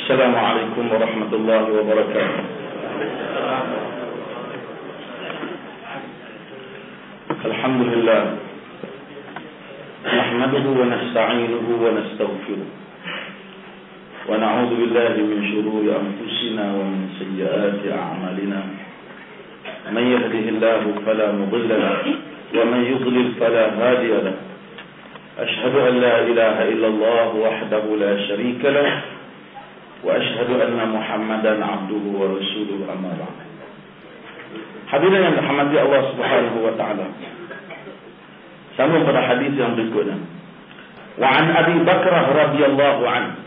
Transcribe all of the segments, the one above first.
Assalamualaikum warahmatullahi wabarakatuh. Alhamdulillah. Nahmaduhu wa nasta'inuhu wa nastaghfiruh. Wa na'udzu billahi min shururi anfusina wa min sayyiati a'malina. Man yahdihillahu fala mudilla lahu wa man yudlil fala hadiya lahu. Ashhadu an la ilaha illallah wahdahu la sharika lahu wa ashhadu anna Muhammadan abduhu wa rasuluhu amma ba'd. Hadirin yang dirahmati Allah Subhanahu wa taala. Sambung pada hadis yang berikutnya. Wa an Abi Bakrah radhiyallahu anhu.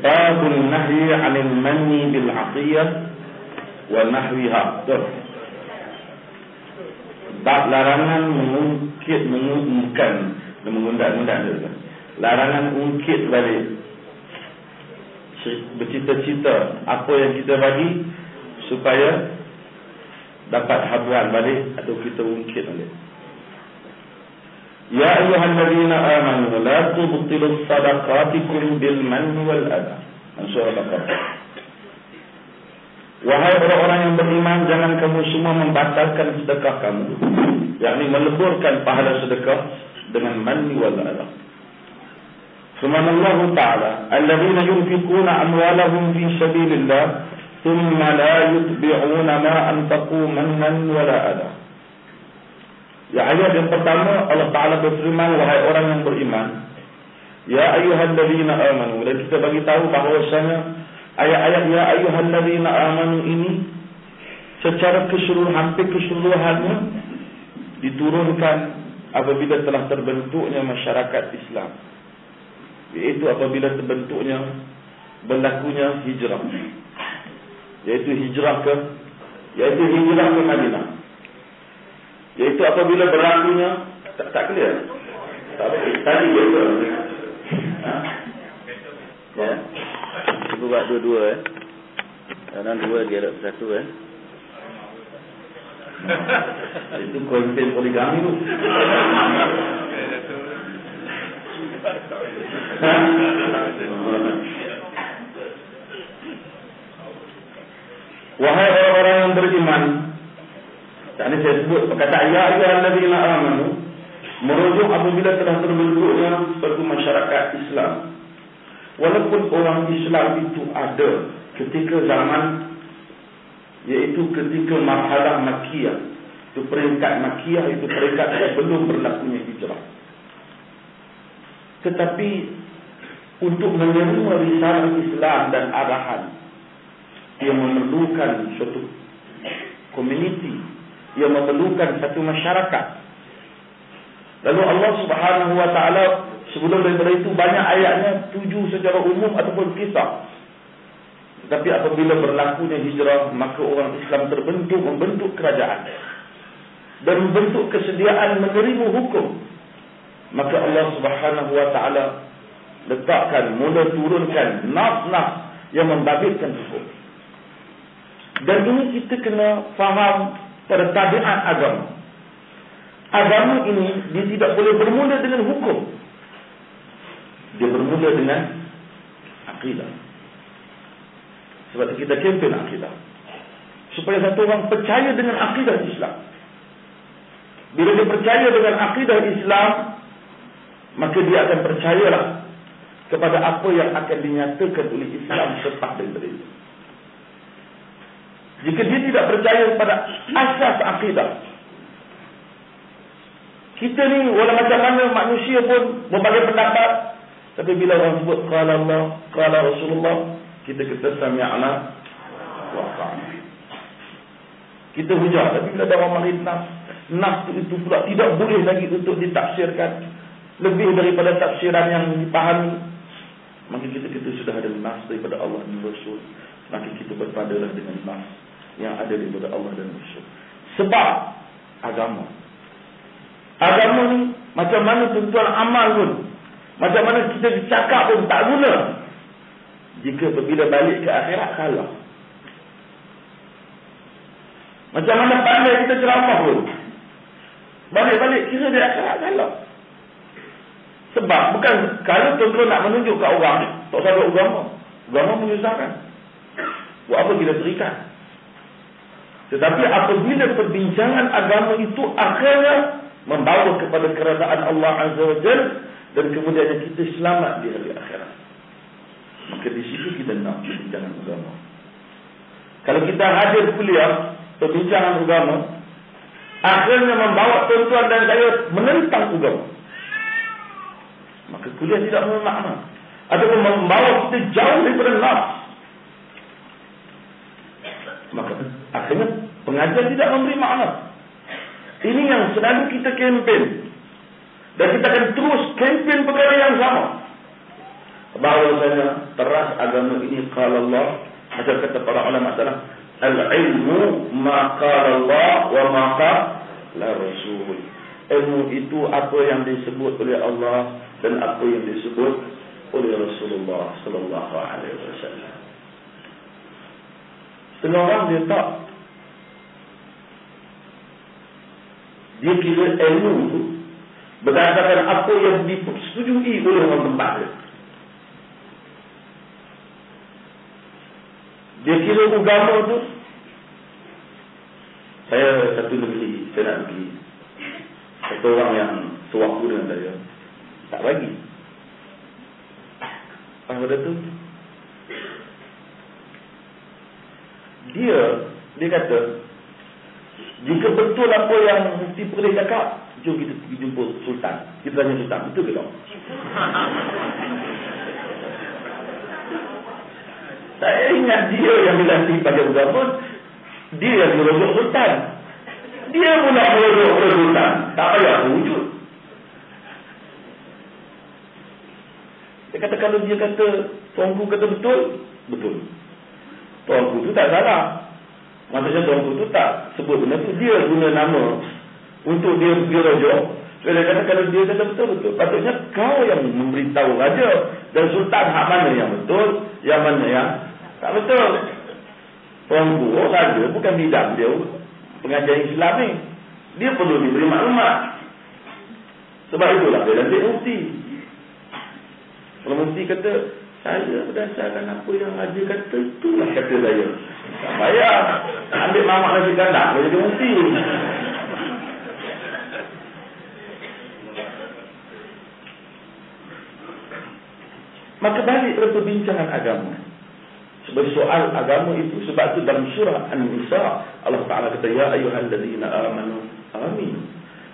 Babun nahyi 'anil manni bil 'atiyah wa nahwiha. Bab larangan mengundang-undang. Larangan ungkit balik, bercita-cita apa yang kita bagi supaya dapat habuan balik atau kita ungkit balik. Ya ayyuhallazina amanu la tubtilu sadaqatikum bil manni wal adha. Surah Al-Baqarah. Wahai orang-orang yang beriman, jangan kamu semua membatalkan sedekah kamu, yakni meleburkan pahala sedekah dengan manni wal adha. Firman Allah Ta'ala, "Alladzina yunfiquna amwalahum fi sabilillah, thumma la yutbi'una ma anfaqu mannan wa la adha." Ya, ayat yang pertama Allah Ta'ala berfirman, wahai orang yang beriman, ya ayyuhalladzina amanu. Dan kita bagi tahu bahawasanya ayat-ayat ya ayyuhalladzina amanu ini secara keseluruhan, hampir keseluruhannya diturunkan apabila telah terbentuknya masyarakat Islam, iaitu apabila terbentuknya berlakunya hijrah, yaitu hijrah ke Madinah, yaitu apabila berlakunya tak clear tadi betul ya, cuba buat dua-dua karena dua dia ada satu itu konsep poligami tu. Wahai orang-orang yang beriman, tadi saya sebut perkataan ya ayyuhallazina amanu merujuk apabila telah terbentuknya suatu masyarakat Islam. Walaupun orang Islam itu ada ketika zaman, yaitu ketika marhalah Makkiyah, itu peringkat Makkiyah, itu peringkat sebelum berlakunya hijrah. Tetapi untuk menerima risalah Islam dan arahan, ia memerlukan suatu community, ia memerlukan satu masyarakat. Lalu Allah Subhanahu wa taala sebelum daripada itu banyak ayatnya tuju secara umum ataupun kisah. Tetapi apabila berlakunya hijrah, maka orang Islam membentuk kerajaan dan membentuk kesediaan menerima hukum. Maka Allah Subhanahu wa taala mula turunkan nas-nas yang membabitkan hukum. Dan ini kita kena faham pada tabiat agama. Agama ini dia tidak boleh bermula dengan hukum. Dia bermula dengan akidah. Sebab kita kempen akidah, supaya satu orang percaya dengan akidah Islam. Bila dia percaya dengan akidah Islam, maka dia akan percayalah kepada apa yang akan dinyatakan oleh Islam selepas daripada itu. Jika dia tidak percaya kepada asas akidah, kita ni walau macam mana manusia pun berbagai pendapat, tapi bila orang sebut qala Allah, qala Rasulullah, kita kata sami'na wa ata'na. Kita hujah. Tapi bila ada orang mari nas itu pula tidak boleh lagi untuk ditafsirkan lebih daripada tafsiran yang dipahami, maka kita sudah ada nas daripada Allah dan Rasul, maka kita berpadalah dengan nas yang ada daripada Allah dan Rasul. Sebab agama ni macam mana tujuan amal pun, macam mana kita bercakap pun tak guna jika apabila balik ke akhirat kalah. Macam mana pandai kita ceramah pun, balik-balik kira di akhirat kalah. Sebab bukan kalau tuan-tuan nak menunjuk kat orang Tak usah ada agama. Agama menyusahkan. Buat apa kita terikat? Tetapi apabila perbincangan agama itu akhirnya membawa kepada keredaan Allah Azza wa Jalla dan kemudian kita selamat di hari akhirat, maka di situ kita nak perbincangan agama. Kalau kita hadir kuliah perbincangan agama, akhirnya membawa tuan-tuan dan saya menentang agama, maka kuliah tidak bermakna. Ataupun membawa kita jauh daripada nas, maka akhirnya pengajar tidak memberi makna. Ini yang selalu kita kempen, dan kita akan terus kempen perkara yang sama. Bahawasanya teras agama ini qala Allah, macam kata para ulama adalah al-ilmu ma qala Allah wa ma qala Rasul. Ilmu itu apa yang disebut oleh Allah dan apa yang disebut oleh Rasulullah sallallahu alaihi wasallam. Setengah orang dia tak, dia kira ilmu itu berdasarkan apa yang disetujui oleh orang tempat dia. Dia kira agama tu, saya satu negeri, saya nak pergi, satu orang yang sewaktu dengan saya tak bagi. Apa dia tu? Dia kata, jika betul apa yang Mufti Perlis cakap, jom kita pergi jumpa Sultan. Kita tanya Sultan, betul ke tak? Saya ingat dia yang dilantik pada agama, dia yang merujuk Sultan. Dia pula merujuk Sultan. Tak payah wujud. Dia kata kalau dia kata, tuanku kata betul, betul. Tuanku tu tak salah. Maksudnya tuanku tu tak sebut benda tu, dia guna nama untuk dia rujuk. So dia kata kalau dia kata betul-betul, patutnya kau yang memberitahu raja dan sultan hak mana yang betul, yang mana yang tak betul. Tuanku raja bukan bidang dia pengajar Islam ni, dia perlu diberi maklumat. Sebab itulah dia lantik mufti. Kalau mufti kata saya berdasarkan apa yang raja kata, itulah kata saya. Tak payah ambil mamak nasi kandang dia jadi mufti. Maka balik kepada perbincangan agama sebagai soal agama itu. Sebab itu dalam surah An-Nisa Allah Ta'ala kata, ya ayyuhalladzina amanu amin.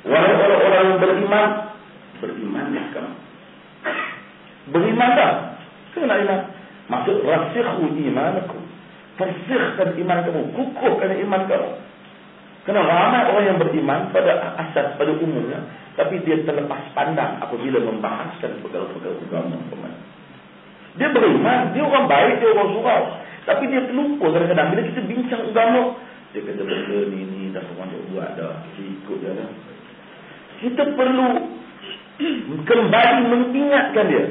Wahai orang-orang yang beriman, berimanlah kamu. Berimanlah. Kenapa iman? Maksud rasikhu imanakum, persikhkan iman kamu, kukuhkan iman kamu. Kerana ramai orang yang beriman pada asas, pada umumnya, tapi dia terlepas pandang apabila membahaskan perkara-perkara agama. Dia beriman, dia orang baik, dia orang surau, tapi dia terlupa kadang-kadang bila kita bincang agama, dia kata benda ni dah orang dia buat dah, ikut dia dah. Kita perlu kembali mengingatkan dia,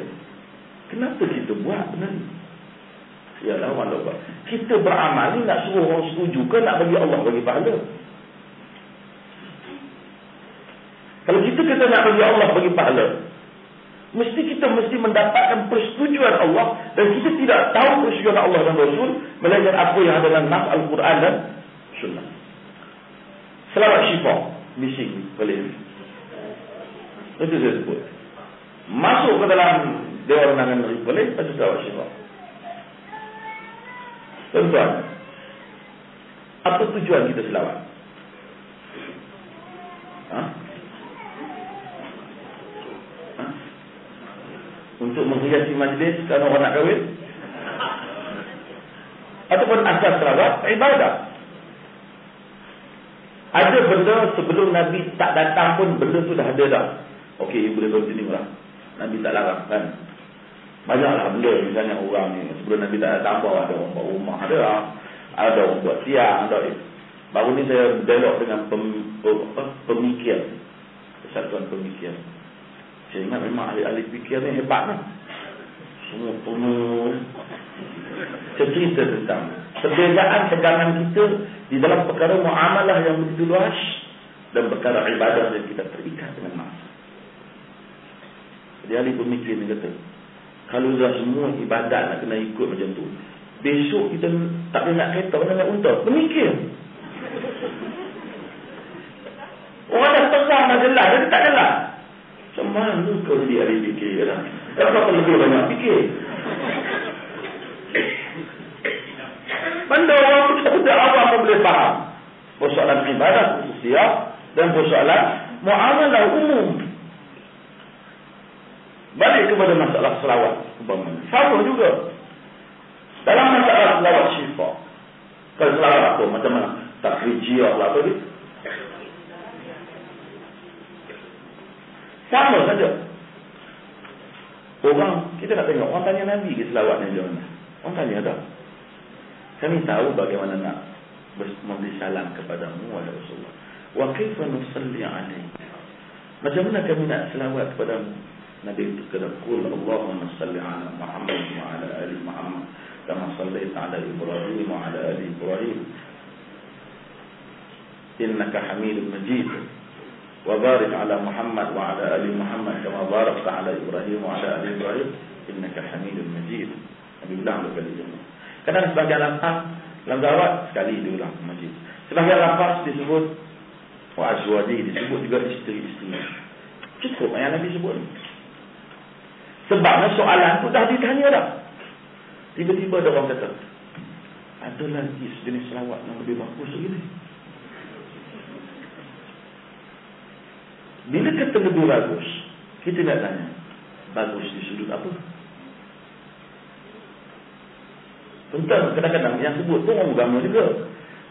kenapa kita buat benda ni? Yalah orang buat. Kita beramal ni nak suruh orang setuju ke nak bagi Allah bagi pahala? Kalau kita kata nak bagi Allah bagi pahala, mesti kita mendapatkan persetujuan Allah, dan kita tidak tahu persetujuan Allah dan Rasul melainkan apa yang ada dalam nas Al-Quran dan Sunnah. Selawat syifa bising boleh. Itu saya sebut. Masuk ke dalam Dewan Undangan Negeri boleh, baca selawat syifa. Tuan-tuan, apa tujuan kita selawat? Untuk menghiasi majlis kerana orang nak kahwin? Ataupun asas selawat ibadah? Ada benda sebelum Nabi tak datang pun benda tu dah ada dah. Okey, boleh continue lah. Nabi tak larang kan. Banyaklah benda, misalnya orang ni sebelum Nabi tak datang pun ada orang buat rumah, ada orang buat tiang, ada. Baru ni saya dialog dengan pemikir, Persatuan Pemikir. Saya ingat memang ahli-ahli fikir ni hebat lah. Semua penuh cerita tentang perbezaan pegangan kita di dalam perkara muamalah yang begitu luas dan perkara ibadah yang kita terikat dengan masa. Jadi ahli pemikir ni kata, Kalau dah semua ibadat nak kena ikut macam tu, besok kita tak boleh nak kereta, mana nak unta. Pemikir. Orang dah pegang dah jelas, dia tak jelas. Macam mana kau jadi ahli fikir lah? Kenapa lebih banyak fikir? Benda orang budak awam pun boleh faham persoalan ibadah khususiyah dan persoalan muamalah umum. Balik kepada masalah selawat sama juga dalam masalah selawat syifa. Kalau selawat apa macam mana takrijiyah lah apa ni, sama saja. Orang kita nak tengok, orang tanya Nabi ke selawat ni macam mana. Orang tanya tak, kami tahu bagaimana nak memberi salam kepadamu wahai Rasulullah. Wa kaifa nusalli alaik, macam mana kami nak selawat kepadamu. Nabi itu kata, qul Allahumma salli ala Muhammad wa ala ali Muhammad kama sallaita ala Ibrahim wa ala ali Ibrahim innaka Hamidum Majid wa barik ala Muhammad wa ala ali Muhammad kama barakta ala Ibrahim wa ala ali Ibrahim innaka Hamidum Majid. Nabi ulang sekali semua. Kadang sebagian lafaz dalam selawat sekali diulang Majid. Sebagian lafaz disebut wa azwaji, disebut juga isteri-isteri. Cukup yang Nabi sebut. Sebabnya soalan tu dah ditanya dah. Tiba-tiba ada orang kata, ada lagi sejenis selawat yang lebih bagus lagi. Bila kata lebih bagus, kita nak tanya, bagus di sudut apa? Tentang kadang-kadang yang sebut tu orang agama juga.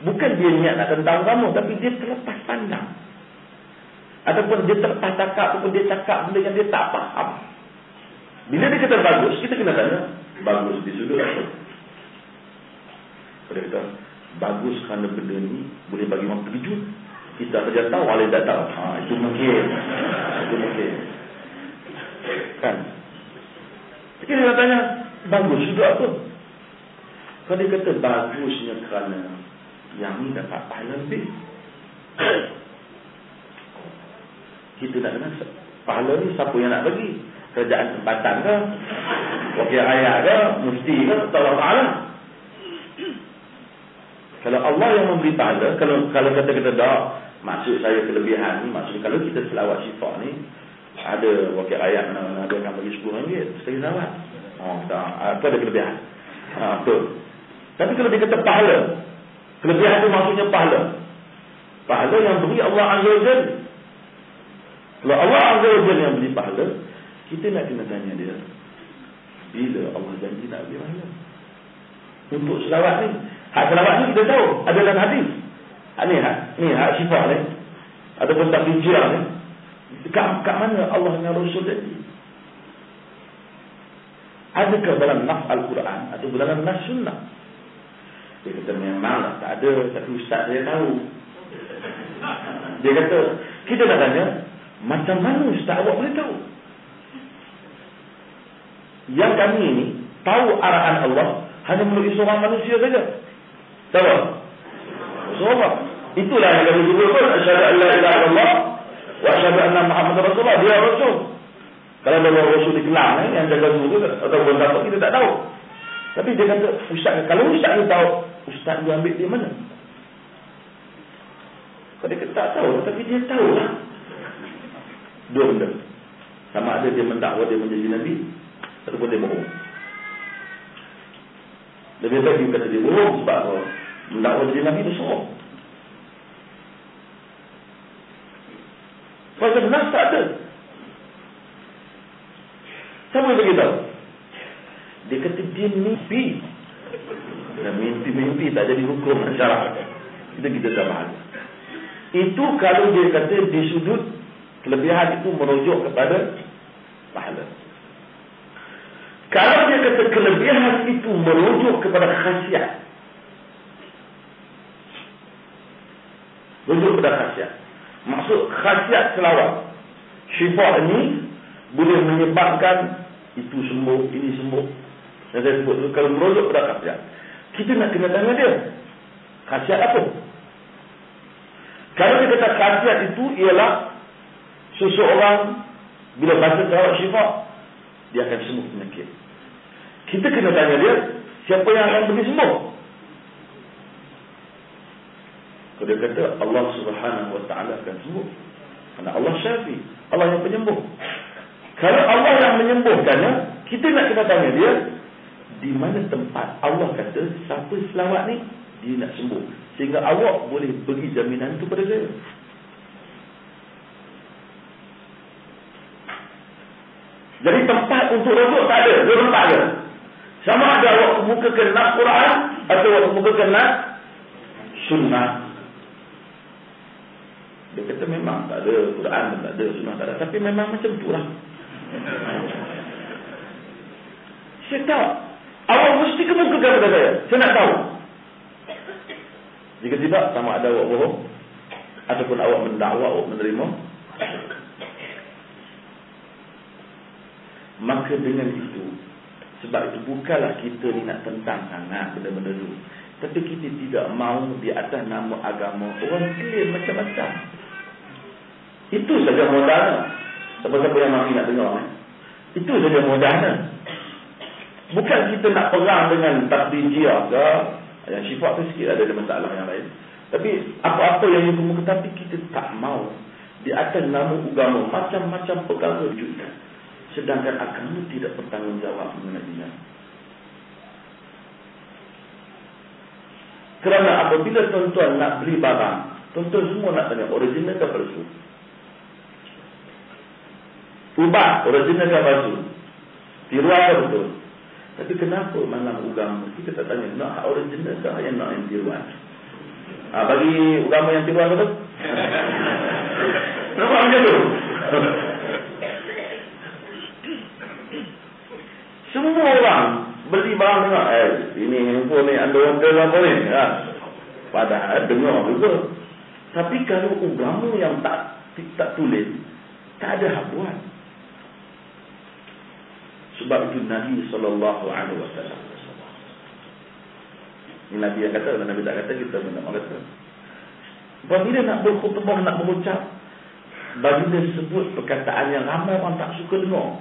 Bukan dia niat nak tentang agama, tapi dia terlepas pandang. Ataupun dia terlepas cakap, ataupun dia cakap benda yang dia tak faham. Bila dia kata bagus, kita kena tanya, bagus di sudut apa? Kalau kita bagus kerana benda ni boleh bagi orang terkejut, kita saja tahu, orang lain tak tahu. Itu mungkin. Itu mungkin. Kan? Kita nak tanya, bagus sudut apa? Kalau dia kata bagusnya kerana yang ni dapat pahala lebih, kita nak kena pahala ni siapa yang nak bagi? Kerajaan tempatan ke, wakil rakyat ke, mufti ke, Allah Ta'ala. Kalau Allah yang memberi pahala, kalau kata kita dah, maksud saya kelebihan ni, maksud kalau kita selawat syifa ni, ada wakil rakyat mana ada yang bagi RM10 sekali selawat. Itu ada kelebihan. Betul. Tapi kalau dia kata pahala, kelebihan tu maksudnya pahala. Pahala yang beri Allah Azza wa Jalla. Kalau Allah Azza wa Jalla yang beri pahala, kita nak kena tanya dia, bila Allah janji nak beri pahala untuk selawat ni. Hak selawat ni kita tahu ada dalam hadis. Ni hak syifa ni, ataupun takrijiyah ni. Kat mana Allah dan Rasul janji? Adakah dalam nas Al-Quran atau dalam nas sunnah? Dia kata memanglah tak ada, tapi ustaz dia tahu. Dia kata, kita nak tanya, macam mana ustaz awak boleh tahu? Yang kami ini tahu arahan Allah hanya melalui seorang manusia saja. Tahu? Seorang. Itulah yang kami sebutkan, asyhadu an la ilaha illallah wa asyhadu anna Muhammadar Rasulullah. Dia Rasul. Kalau ada Rasul di Kelang yang jaga dulu atau apa kita tak tahu. Tapi dia kata, ustaz, kalau ustaz ni tahu, ustaz dia ambil di mana? Kalau dia kata tak tahu, tapi dia tahu lah. Dua benda. Sama ada dia mendakwa dia menjadi Nabi, ataupun dia bohong. Lebih baik dia kata dia bohong, sebab mendakwa jadi Nabi dia sohong. Pasal nas tak ada. Siapa yang beritahu? Dia kata dia mimpi. Dan mimpi-mimpi tak jadi hukum masyarakat. Kita tak faham. Itu kalau dia kata di sudut kelebihan itu merujuk kepada pahala. Kalau dia kata kelebihan itu merujuk kepada khasiat, merujuk kepada khasiat. Maksud khasiat selawat syifa ini boleh menyebabkan itu sembuh, ini sembuh. Yang saya sebut itu kalau merujuk pada khasiat, kita nak kena tanya dia, khasiat apa? Kalau dia kata khasiat itu ialah seseorang bila baca selawat syifa, dia akan sembuh penyakit. Kita kena tanya dia, siapa yang akan pergi sembuh? Kalau dia kata Allah Subhanahu Wa Taala akan sembuh, kerana Allah Syafi, Allah yang penyembuh. Kalau Allah yang menyembuhkannya, kita nak kena tanya dia, di mana tempat Allah kata siapa selawat ni dia nak sembuh, sehingga awak boleh bagi jaminan itu pada saya. Jadi tempat untuk rujuk tak ada, dia tempat je. Sama ada awak kemukakan nas Quran atau awak kemukakan nas sunnah. Dia kata memang tak ada Quran, tak ada sunnah, tak ada, tapi memang macam tu lah. Saya tahu awak mesti kemukakan pada saya nak tahu. Jika tidak, sama ada awak bohong ataupun awak mendakwa, awak menerima. Maka dengan itu, sebab itu bukanlah kita ni nak tentang sangat benda-benda tu, tapi kita tidak mahu di atas nama agama orang klaim macam-macam. Itu saja modalnya. Siapa-siapa yang masih nak dengar, itu saja modalnya. Bukan kita nak perang dengan takdijiah ke, yang sifat tu sikit ada masalah yang lain. Tapi apa-apa yang kemuka, tapi kita tak mahu di atas nama agama macam-macam perkara wujudkan, sedangkan agama tidak bertanggungjawab mengenainya. Kerana apabila tuan-tuan nak beli barang, tuan-tuan semua nak tanya original ke palsu. Ubat original ke palsu, tiruan ke betul. Tapi kenapa malam agama kita tak tanya nak original ke yang nak yang tiruan? Bagi agama yang tiruan betul. Nampak macam tu? Semua orang beli barang dengar, ini handphone ni ada orang dalam apa ni, padahal dengar juga. Tapi kalau agama yang tak tulis, tak ada hak buat. Sebab itu Nabi SAW, ini Nabi yang kata, kalau Nabi tak kata, kita nak kata. Apabila nak berkhutbah, nak berucap, baginda sebut perkataan yang ramai orang tak suka dengar.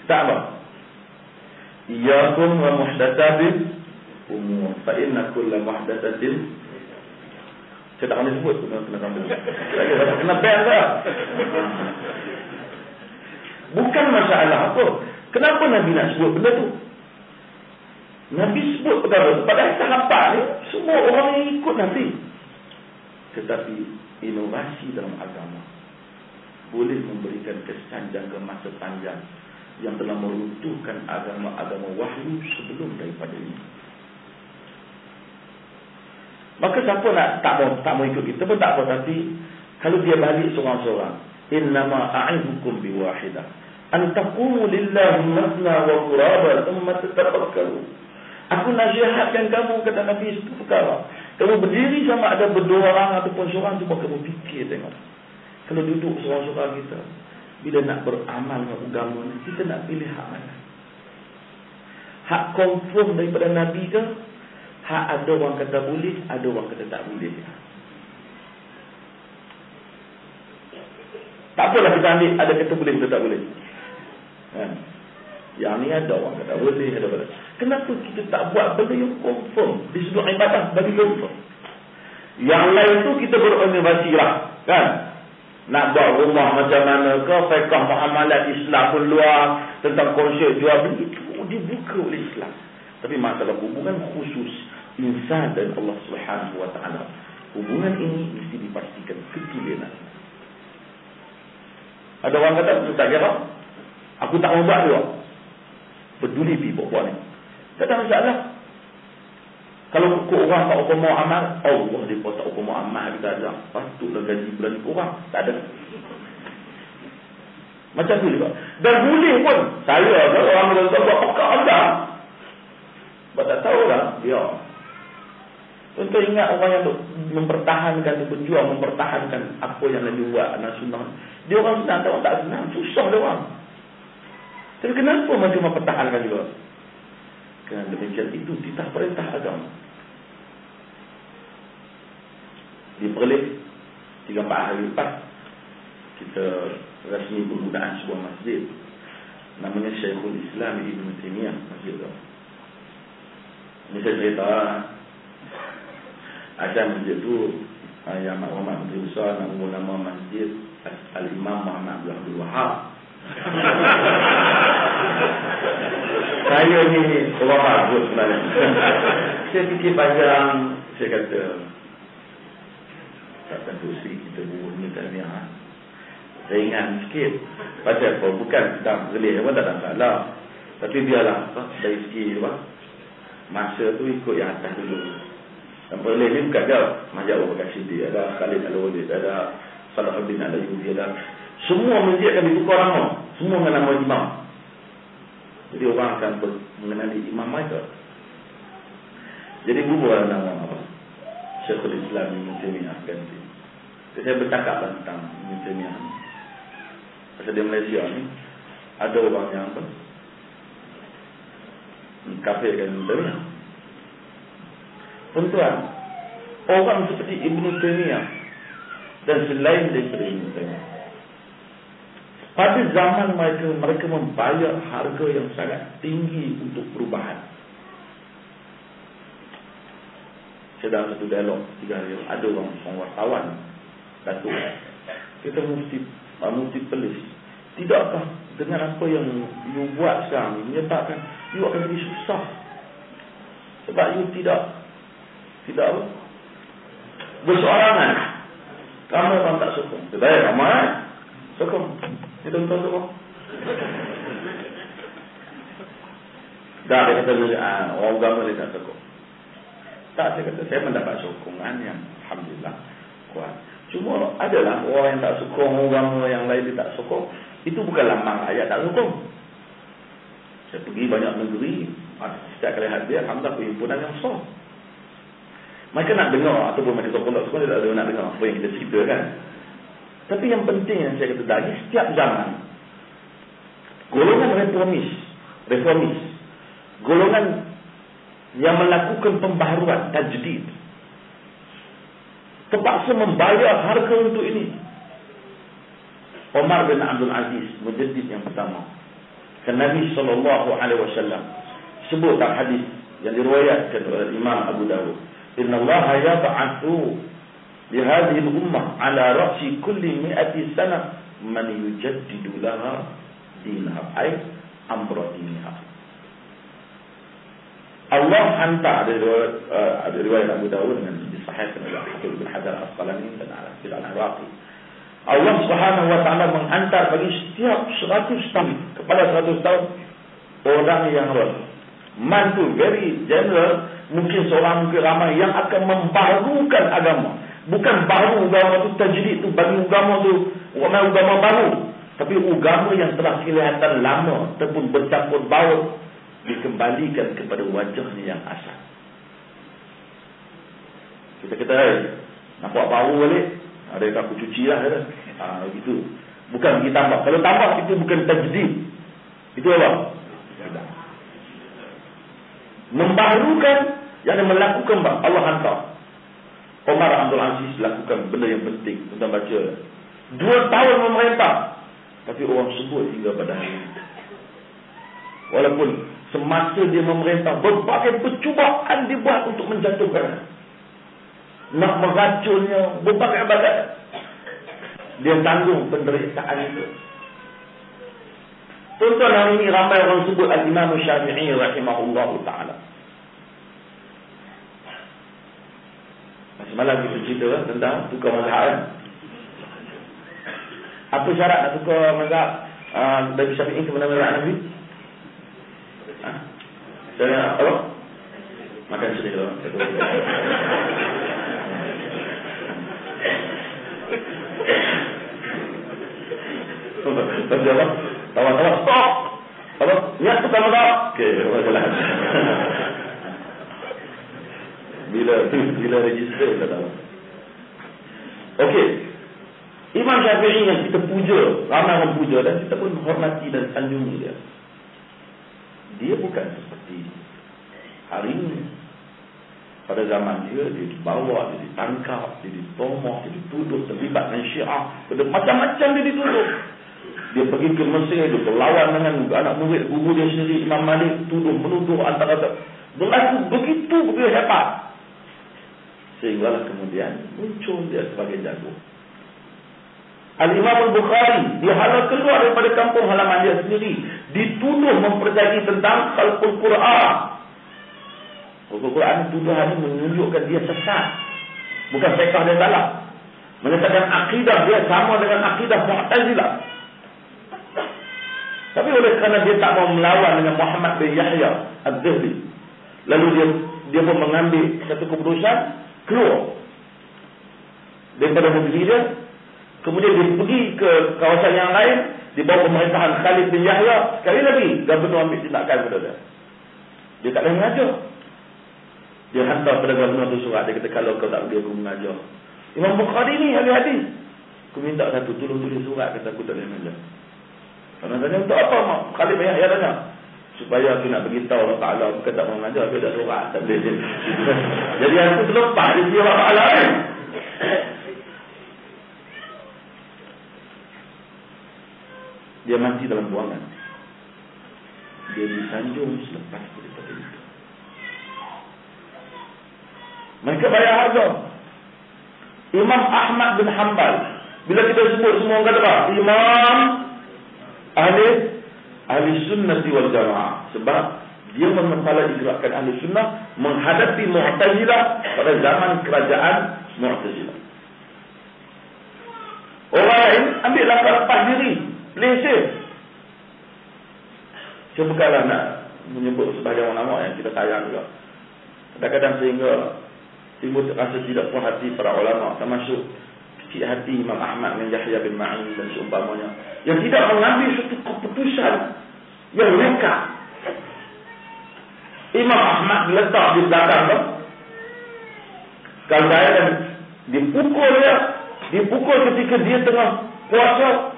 Tak apa? Iyyakum wa muhdatsatil umur, fa inna kulla muhdatsatin. Saya tak boleh sebut, kena sambung. Saya kena ban dah. Bukan masalah apa. Kenapa Nabi nak sebut benda tu? Nabi sebut perkara pada sahabat ni, semua orang yang ikut Nabi. Tetapi inovasi dalam agama boleh memberikan kesan jangka masa panjang yang telah meruntuhkan agama-agama wahyu sebelum daripada ini. Maka siapa nak tak mau ikut kita pun tak apa, tapi kalau dia balik seorang-seorang, innama a'idukum biwahidah an taqumu lillahi masna wa quraba thumma tatafakkaru. Aku nasihatkan kamu, kata Nabi, itu perkara. Kamu berdiri sama ada berdua orang ataupun seorang, cuba kamu fikir tengok. Kalau duduk seorang-seorang kita, bila nak beramal dengan agama ni, kita nak pilih hak mana? Hak confirm daripada Nabi ke? Hak ada orang kata boleh, ada orang kata tak boleh. Tak apalah kita ambil, ada kata boleh, kita tak boleh. Yang ni ada orang kata boleh, ada boleh. Kenapa kita tak buat benda yang confirm? Di sudut ibadah bagi confirm. Yang lain tu kita berinovasi lah, kan? Nak buat rumah macam mana ke, fiqh muamalat Islam pun luar, tentang konsep jual beli, itu dibuka oleh Islam. Tapi masalah hubungan khusus insan dan Allah Subhanahu Wa Taala, hubungan ini mesti dipastikan ketulinan. Ada orang kata, aku tak kira, aku tak mau buat dia. Peduli pergi buat ni, tak ada masalah. Kalau ukur orang tak ukur mau amal, Allah dia tak ukur mau amal, kita ada patutlah gaji bulan kurang, tak ada. Macam tu juga. Dan boleh pun saya kalau orang kata buat pekak anda, sebab tak tahu lah dia. Contoh ingat orang yang mempertahankan, berjuang mempertahankan apa yang Nabi buat, anak sunnah. Dia orang senang, orang tak senang, susah dia orang. Tapi kenapa macam mempertahankan juga? Kerana demikian itu titah perintah agama. Di Perlis 3-4 hari lepas, kita rasmi penggunaan sebuah masjid. namanya Syekhul Islam Ibn Taimiyah masjid tu. Ini saya cerita ada masjid tu yang Muhammad Abdul Besar nama masjid Al-Imam Muhammad Abdul Wahab. Saya ni orang bagus sebenarnya. Saya fikir panjang, saya kata tak tentu si kita buat ni Taimiyah. Ringan sikit. Pasal apa? Bukan kita bergelih apa tak ada masalah. Tapi biarlah dari segi masa tu ikut yang atas dulu. Dan boleh ni bukan dia Masjid Abu Bakar Siddiq, ada Khalid Al-Walid, ada Salahuddin Al-Ayyubi, ada semua masjid akan ditukar nama. Semua dengan nama imam. Jadi orang akan mengenali imam mereka. Jadi berubah nama apa? Syekhul Islam Ibn Taimiyah ganti. Saya bercakap tentang Ibn Taimiyah. Pasal di Malaysia ni ada orang yang apa? Kafirkan Ibn Taimiyah. Tuan-tuan, orang seperti Ibn Taimiyah dan selain daripada Ibn Taimiyah, pada zaman mereka membayar harga yang sangat tinggi untuk perubahan. Saya dalam satu dialog 3 hari ada orang wartawan Datuk, kita mufti pelis, tidakkah dengan apa yang you buat sekarang menyebabkan you akan jadi susah? Sebab you tidak apa? Berseorangan. Ramai orang tak sokong. Sebaik ramai sokong. Kita tuan sokong. Dah dia kata orang agama dia tak sokong. Tak, saya kata saya mendapat sokongan yang alhamdulillah kuat. Cuma adalah orang yang tak sokong, agama yang lain dia tak sokong. Itu bukan lambang ayat tak sokong. Saya pergi banyak negeri, setiap kali hadir alhamdulillah perhimpunan yang besar. Mereka nak dengar ataupun mereka sokong tak sokong, dia tak ada nak dengar apa yang kita cerita kan. Tapi yang penting yang saya kata tadi, setiap zaman golongan reformis, golongan yang melakukan pembaharuan, tajdid, terpaksa membayar harga untuk ini. Umar bin Abdul Aziz, mujaddid yang pertama. Dan Nabi SAW sebut dalam hadis yang diriwayatkan oleh Imam Abu Dawud, Inna Allah yab'athu li hadhihi al-ummah ala ra'si kulli 100 sanah man yujaddidu laha dinha ay amra dinha. Allah hantar, ada riwayat Abu Dawud dengan disahihkan oleh Hafiz bin Hajar Al-Asqalani dan Al-Hafiz Al-Iraqi. Allah Subhanahu wa taala menghantar bagi setiap 100 tahun, kepada 100 tahun orang yang man tu very general, mungkin seorang, mungkin ramai yang akan membaharukan agama. Bukan baru agama tu tajdid tu bagi agama tu agama baru, tapi agama yang telah kelihatan lama ataupun bercampur baur dikembalikan kepada wajahnya yang asal. Kita kata, nampak baru balik, ada yang aku cuci lah kata. Gitu. Bukan kita tambah. Kalau tambah itu bukan tajdid. Itu apa? Membaharukan, yang melakukan Allah hantar. Umar Abdul Aziz lakukan benda yang penting. Tuan baca 2 tahun memerintah, tapi orang sebut hingga pada hari ini. Walaupun semasa dia memerintah, berbagai percubaan dibuat untuk menjatuhkan, nak meracunnya, berbagai-bagai. Dia tanggung penderitaan itu. Tuan-tuan, hari ini ramai orang sebut Al-Imam Syafi'i rahimahullahu ta'ala. Semalam kita cerita tentang tukar mazhab. Apa syarat nak tukar mazhab dari Syafi'i ke mazhab Nabi? Saya apa? Makan sedih lah. Tapi apa? Tawa-tawa stop. Apa? Niat tukar mazhab. Okey, masalah. Bila register kita tahu. Okey. Imam Syafi'i yang kita puja, ramai orang puja dan kita pun hormati dan sanjungi dia. Dia bukan seperti hari ini. Pada zaman dia dibawa, dia ditangkap, dia ditomok, dia dituduh terlibat dengan Syiah. Macam-macam dia dituduh. Dia pergi ke Mesir, dia berlawan dengan anak murid guru dia sendiri, Imam Malik, menuduh antara berlaku begitu hebat. Sehinggalah kemudian muncul dia sebagai jago. Al-Imam Al-Bukhari dihalau keluar daripada kampung halaman dia sendiri, dituduh mempercayai tentang khalqul Quran. Khalqul Quran tuduhan ini menunjukkan dia sesat, bukan fiqh dia salah. Menyatakan akidah dia sama dengan akidah Mu'tazilah. Tapi oleh kerana dia tak mau melawan dengan Muhammad bin Yahya Al-Dhahli, lalu dia pun mengambil satu keputusan, keluar daripada negeri dia. Kemudian dia pergi ke kawasan yang lain di bawah pemerintahan Khalid bin Yahya. Sekali lagi gubernur ambil tindakan pada dia. Dia tak boleh mengajar. Dia hantar pada gubernur tu surat. Dia kata, kalau kau tak boleh aku mengajar. Imam Bukhari ni ahli hadis. Aku minta satu, tolong tulis surat, kata aku tak boleh mengajar. Kalau tanya untuk apa mak? Khalid bin Yahya tanya, supaya aku nak beritahu Allah Ta'ala bukan tak mau mengajar, aku dah surat tak boleh. Jadi aku terlepas di sini Allah Ta'ala ni. Dia mati dalam buangan. Dia disanjung selepas daripada itu. Mereka bayar harga. Imam Ahmad bin Hanbal, bila kita sebut semua orang kata apa? Imam ahli sunnati wal jamaah. Sebab dia menempala gerakan ahli sunnah menghadapi Mu'tazilah pada zaman kerajaan Mu'tazilah. Orang lain ambil langkah lepas diri, Malaysia. Saya bukanlah nak menyebut sebahagian nama yang kita sayang juga. Kadang-kadang sehingga timbul rasa tidak puas hati para ulama, termasuk kecil hati Imam Ahmad bin Yahya bin Ma'in dan seumpamanya, yang tidak mengambil satu keputusan yang nekat. Imam Ahmad letak di belakang tu, kalau saya dan dipukul ketika dia tengah puasa,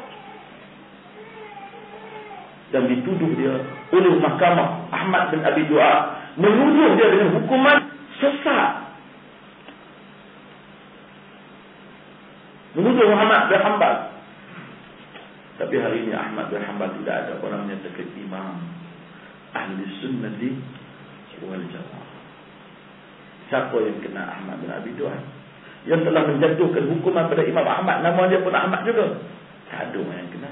dan dituduh dia oleh mahkamah Ahmad bin Abi Du'a, menuduh dia dengan hukuman sesat, menuduh Muhammad bin Hanbal. Tapi hari ini Ahmad bin Hanbal tidak ada orang menyatakan imam ahli sunnati wal jamaah. Siapa yang kena? Ahmad bin Abi Du'a, yang telah menjatuhkan hukuman pada Imam Ahmad. Nama dia pun Ahmad juga. Tak ada orang yang kena.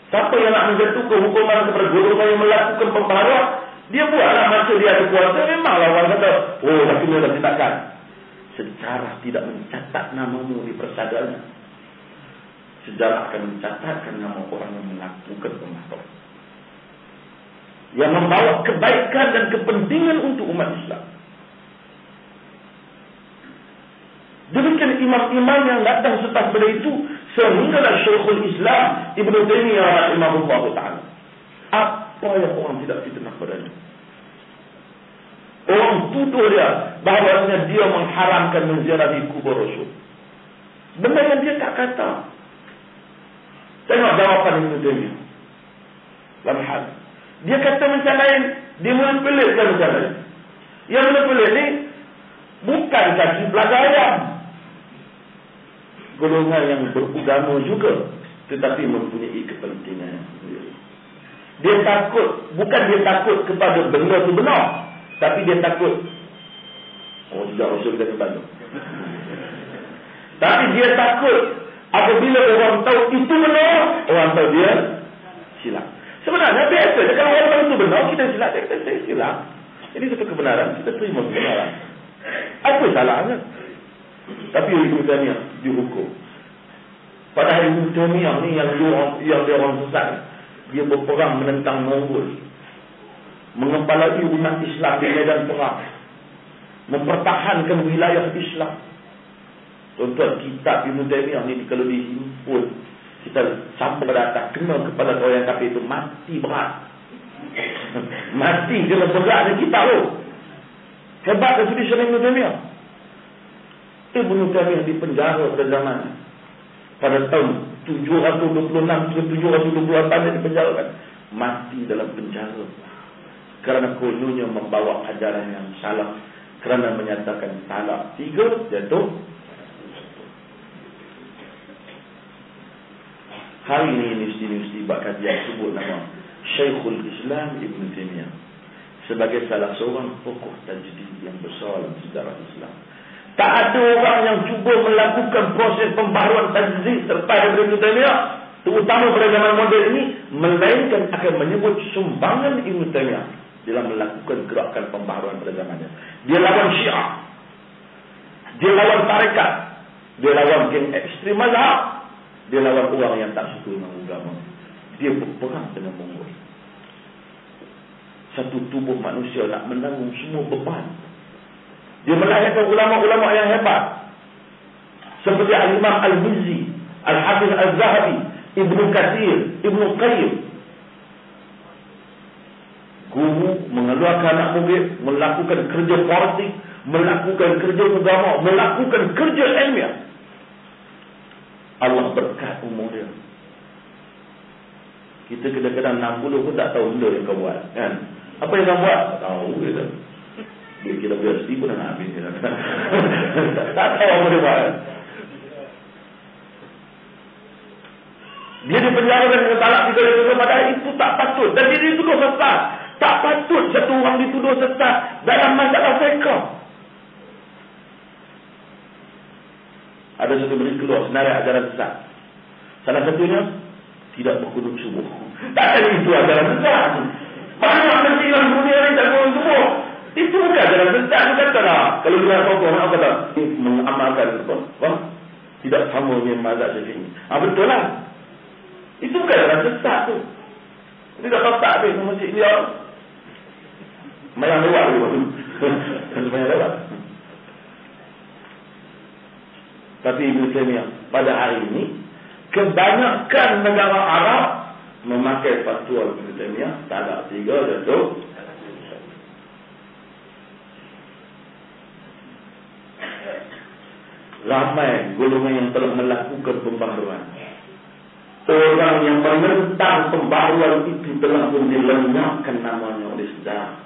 Siapa yang nak menjatuhkan hukuman kepada golongan yang melakukan pembaharuan, dia buatlah masa dia ada kuasa. Memanglah orang kata, oh dah kena dah tindakan. Sejarah tidak mencatat namamu di persadanya. Sejarah akan mencatatkan nama orang yang melakukan pembaharuan, yang membawa kebaikan dan kepentingan untuk umat Islam. Demikian imam-imam yang datang selepas pada itu, sehinggalah Syekhul Islam Ibn Taymiyah rahimahullah ta'ala. Apa yang orang tidak fitnah padanya? Orang tuduh dia bahawasanya dia mengharamkan menziarahi kubur Rasul. Benda yang dia tak kata. Tengok jawapan Ibn Taymiyah. Dalam hal dia kata macam lain, dia mula pelitkan macam lain. Yang mula pelit ni bukan kaki pelaga ayam, golongan yang beragama juga, tetapi mempunyai kepentingan. Dia takut, bukan dia takut kepada benda itu benar, tapi dia takut, oh tidak Rasul kita bantu. Tapi dia takut apabila orang tahu itu benar, orang tahu dia silap. Sebenarnya biasa, kalau orang tahu itu benar, kita silap, kita kata saya silap. Ini satu kebenaran, kita terima kebenaran. Apa salahnya? Tapi Ibn Taymiyah dihukum. Padahal Ibn Taymiyah ni yang dia orang sesat, dia berperang menentang Mongol, mengepalai umat Islam di medan perang, mempertahankan wilayah Islam. Tuan-tuan, kitab Ibn Taymiyah ni kalau dihimpun, kita sampai pada atas, kena kepala orang yang kafir itu mati berat. Mati kena berat dengan kitab tu. Hebat ke sudi Ibn Taymiyah. Ibn Taymiyah dipenjara pada zaman, pada tahun 726 ke 728 dia dipenjarakan. Mati dalam penjara kerana kononnya membawa ajaran yang salah, kerana menyatakan salah. 3 jatuh. Hari ini universiti-universiti buat kajian sebut nama Syekhul Islam Ibn Taymiyah sebagai salah seorang tokoh tajdid yang besar dalam sejarah Islam. Tak ada orang yang cuba melakukan proses pembaharuan tajdid serta Ibn Taymiyah, terutama pada zaman moden ini, melainkan akan menyebut sumbangan Ibn Taymiyah dalam melakukan gerakan pembaharuan pada zamannya. Dia lawan Syiah, dia lawan tarekat, dia lawan geng ekstrim mazhab, dia lawan orang yang tak suka dengan agama. Dia berperang dengan Mongol. Satu tubuh manusia nak menanggung semua beban. Dia melahirkan ulama-ulama yang hebat seperti Al-Imam Al-Mizzi, Al-Hafiz Al-Zahabi, Ibnu Katsir, Ibnu Qayyim. Guru mengeluarkan anak murid, melakukan kerja politik, melakukan kerja agama, melakukan kerja ilmiah. Allah berkat umur dia. Kita kadang-kadang 60 pun tak tahu benda yang kau buat, kan? Apa yang kau buat? Tak tahu kita. Dia kira berhenti pun nak habis dia. Tak tahu apa dia buat. Dia dipenjarakan dengan talak 3 tahun, padahal itu tak patut. Dan dia dituduh sesat. Tak patut satu orang dituduh sesat dalam masalah fiqh. Ada satu beri keluar senarai ajaran sesat. Salah satunya tidak berkunut subuh. Takkan itu ajaran sesat. Banyak nanti dalam dunia ni tak berkunut subuh. Itu bukan ajaran sesat. Dia kata lah, kalau dia apa orang kata mengamalkan apa? Tidak sama dengan mazhab Syafi'i. Betul lah. Itu bukan ajaran sesat tu. Dia tak tahu tak habis masjid dia. Mayang lewat dulu. Mayang lewat. Tapi Ibn Taymiyah pada hari ini, kebanyakan negara Arab memakai fatwa Ibn Taymiyah, talak 3 jatuh. Ramai golongan yang telah melakukan pembaharuan. Orang yang menentang pembaharuan itu telah pun dilenyapkan namanya oleh sejarah.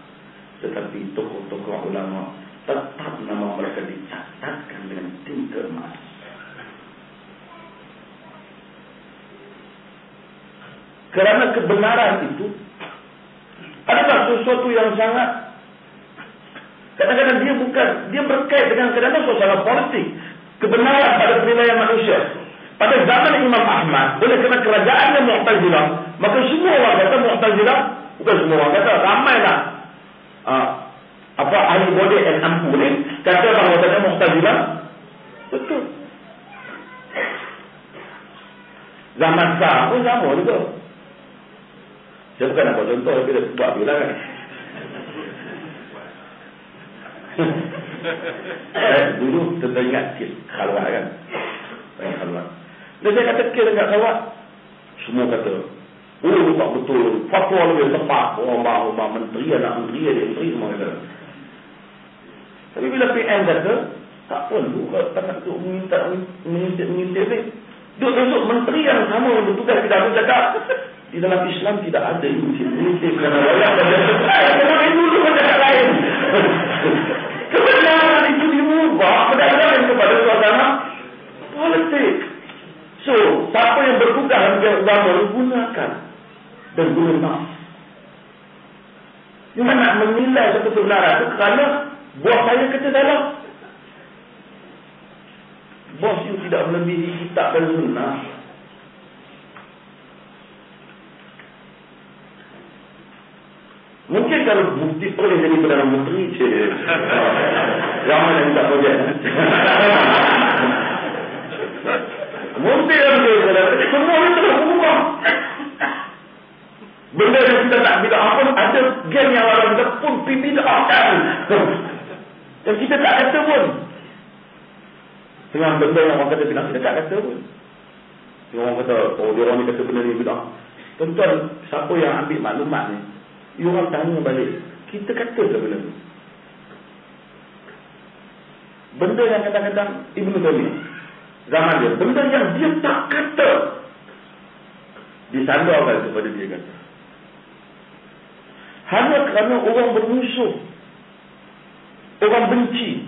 Tetapi tokoh-tokoh ulama tetap nama mereka dicatatkan dengan tinta emas. Kerana kebenaran itu adalah sesuatu yang sangat, kadang-kadang dia berkait dengan kadang-kadang suasana politik. Kebenaran pada penilaian manusia. Pada zaman Imam Ahmad, oleh kerana kerajaannya Mu'tazilah, maka semua orang kata Mu'tazilah, bukan semua orang kata, ramailah ahli bodek dan ampu ni kata bahawa kata Mu'tazilah betul. Zaman Shah pun sama juga. Saya bukan nak buat contoh, tapi dia buat bilang kan. Dulu teringat khalwat kan. Khalwat. Dan saya kata kira dekat khalwat, semua kata tak betul, fatwa lebih tepat, orang menteri, anak menteri, adik menteri semua kata. Tapi bila PM kata, tak perlu tak nak mengintip ni. Duk esok menteri yang sama yang bertugas kita harus cakap, di dalam Islam tidak ada intip kerana orang dan dia dulu cakap lain. Kebenaran itu diubah berdasarkan kepada suasana politik. So, siapa yang bertugas dengan agama gunakan dan guna. Jangan nak menilai satu kebenaran itu kerana buah saya kata salah. Bos itu tidak melebihi kitab dan sunnah. Mungkin kalau bukti boleh jadi Perdana Menteri je. Ramai yang tak projek. Mungkin semua ni telah berubah. Benda yang kita tak bid'ah pun ada geng yang orang kita pun bid'ahkan. Yang kita tak kata pun. Dengan benda yang orang kata bid'ah kita tak kata pun. Orang kata, dia orang ni kata benda ni bid'ah. Tuan-tuan, siapa yang ambil maklumat ni, dia orang tanya balik, kita kata ke benda ni? Benda yang kadang-kadang Ibn Taymiyah zaman dia, benda yang dia tak kata, disandarkan kepada dia kata. Hanya kerana orang bermusuh, orang benci.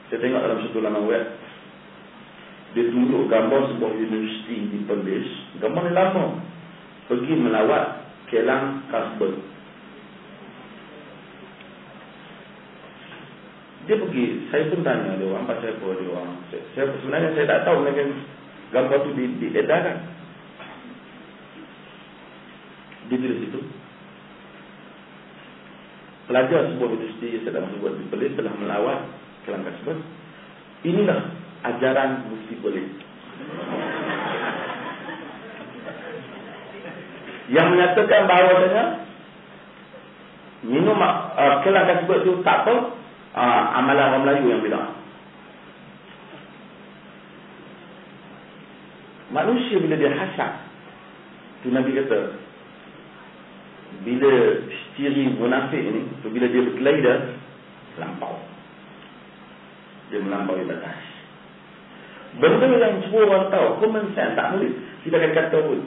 Saya tengok dalam satu laman web, dia tunjuk gambar sebuah universiti di Perlis. Gambar ni lama. Pergi melawat Kelang Kasbel. Dia pergi, saya pun tanya dia orang, pasal apa dia orang. Sebenarnya saya tak tahu macam gambar tu diedarkan. Dia tulis itu. Pelajar sebuah universiti yang sedang membuat di Perlis telah melawat Kelang Kasbel. Inilah ajaran Mufti Perlis. Yang menyatakan bahawasanya minum Kelang Kasbel itu tak apa, amalan orang Melayu yang bilang. Manusia bila dia hasad, tu Nabi kata, bila ciri munafik ni, tu bila dia berkelahi dah lampau. Dia melampaui batas. Benda yang semua orang tahu, common sense, tak boleh kita akan kata pun.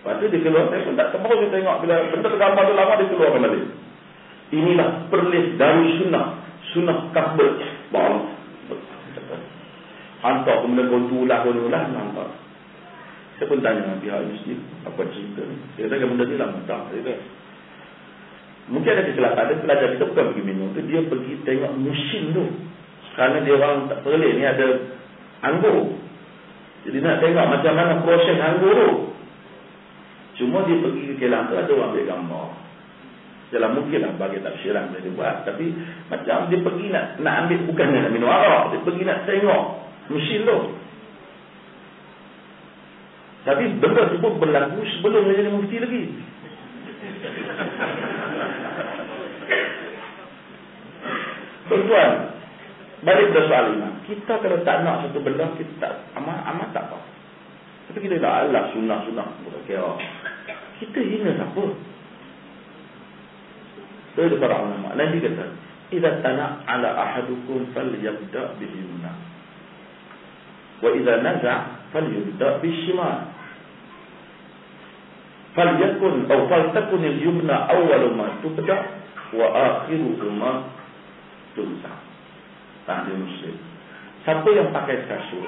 Lepas tu dia keluar, saya pun tak terbaru saya tengok bila benda tergambar tu lama dia keluar kembali. Inilah Perlis Darul Sunnah Kasbel. Hantar kemudian kontulah hantar. Saya pun tanya pihak universiti, apa cerita ni? Dia kata benda ni lama tak. Mungkin ada kesilapan. Ada pelajar kita bukan pergi minum tu, dia pergi tengok musim tu. Kerana dia orang tak Perlis ni ada anggur. Jadi nak tengok macam mana proses anggur tu. Cuma dia pergi ke Kelang tu, ada orang ambil gambar. Dalam mungkin lah bagi tafsiran dia buat. Tapi macam dia pergi nak ambil, bukannya nak minum arak, dia pergi nak tengok musim tu. Tapi benda tersebut berlaku sebelum dia jadi mufti lagi. Tuan-tuan, balik pada soal iman. Kita kalau tak nak satu benda, kita tak amat tak apa. Tapi kita dah Allah sunnah bukan kira. Kita hina siapa? Itu para ulama. Nabi kata, "Idza tana ala ahadukum falyabda bil yumna. Wa idza naza' falyabda bis shimal. Falyakun atau faltakun al yumna awwalu ma tubda wa akhiru ma tunsa." Tanda Muslim. Siapa yang pakai kasut,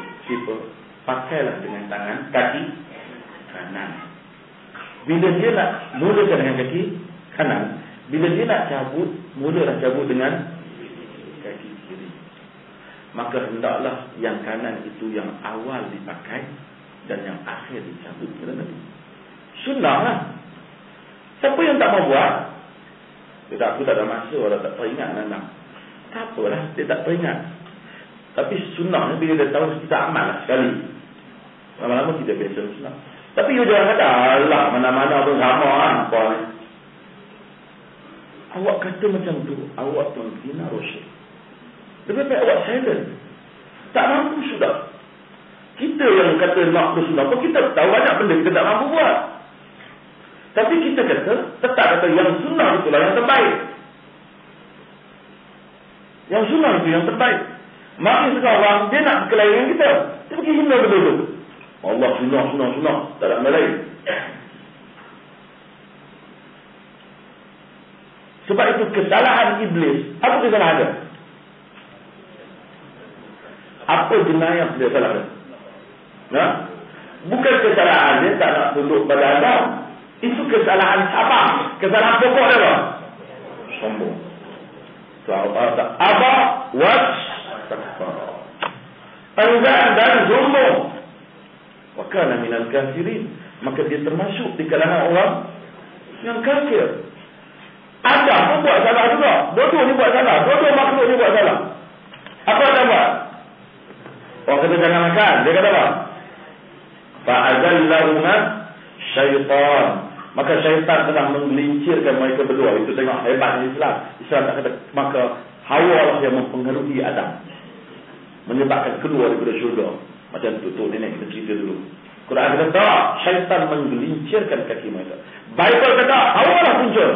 pakailah dengan tangan kaki kanan. Bila dia nak mulakan dengan kaki kanan, bila dia nak cabut, mulalah cabut dengan kaki kiri. Maka hendaklah yang kanan itu yang awal dipakai dan yang akhir dicabut. Sunnah lah. Siapa yang tak mau buat, dia tak, aku tak ada masa, orang tak teringat nanam. Tak apalah, dia tak teringat. Tapi sunnah ni bila dia tahu, kita amal lah sekali. Lama-lama kita biasa sunnah. Tapi you jangan kata, alah mana-mana pun sama lah. Apa ni? Awak kata macam tu, awak menghina Rasul. Lebih baik awak silent. Tak mampu sudah. Kita yang kata nak bersunnah pun kita tahu banyak benda kita tak mampu buat. Tapi kita kata, tetap kata yang sunnah itulah yang terbaik. Yang sunnah itu yang terbaik. Makin sekarang dia nak berkelahi dengan kita, dia pergi hina betul-betul. Allah sunnah. Tak ada lain. Sebab itu kesalahan iblis. Apa kesalahan dia? Apa jenayah dia salah dia? Nah, bukan kesalahan dia tak nak tunduk pada Adam. Itu kesalahan sabah. Kesalahan pokok dia apa? Sombong. Aba wastakbara. Enggan dan sombong. Wa kana minal kafirin. Maka dia termasuk di kalangan orang yang kafir. Adam pun buat salah juga. Dua-dua ni buat salah. Dua-dua makhluk ni buat salah. Apa Adam buat? Orang kata jangan makan. Dia kata apa? Fa'azallahuma syaitan. Maka syaitan telah menggelincirkan mereka berdua. Itu tengok hebatnya Islam. Islam tak kata, maka Hawa lah yang mempengaruhi Adam, menyebabkan keluar daripada syurga. Macam tu nenek kita cerita dulu. Quran kata tak, syaitan menggelincirkan kaki mereka. Bible kata Hawa lah muncul.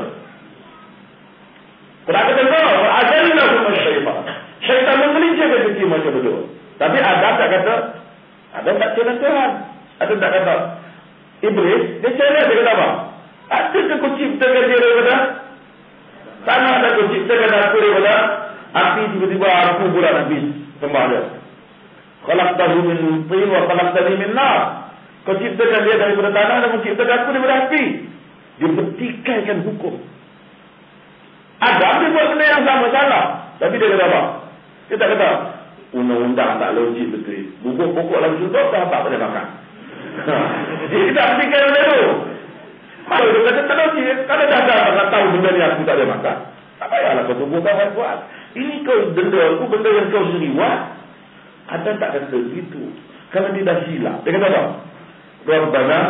Quran kata tak, fa'azallahuma syaitan. Syaitan menggelincirkan kaki mereka berdua. Tapi Adam tak kata, Adam tak challenge Tuhan. Adam tak kata, Iblis, dia challenge, dia kata apa? Ada ke kau ciptakan dia daripada tanah, ada kau ciptakan aku daripada api, tiba-tiba aku bulan habis. sembah dia. Khalaqtahu min tin wa khalaqtani min nar. Kau ciptakan dia daripada tanah dan kau ciptakan aku daripada api. Dia bertikaikan hukum. Adam dia buat benda yang sama salah. Tapi dia kata apa? Dia tak kata undang-undang tak logik betul. Bubuk pokok dalam sudut dah tak boleh makan. Dia tak bertikai benda tu. Kalau dia kata tak logik, kalau dah tak tahu benda ni aku tak boleh makan, tak payahlah kau tubuhkan orang buat. Ini kau benda aku, benda yang kau sendiri buat. Adam tak kata begitu. Kalau dia dah silap, dia kata apa? Rabbana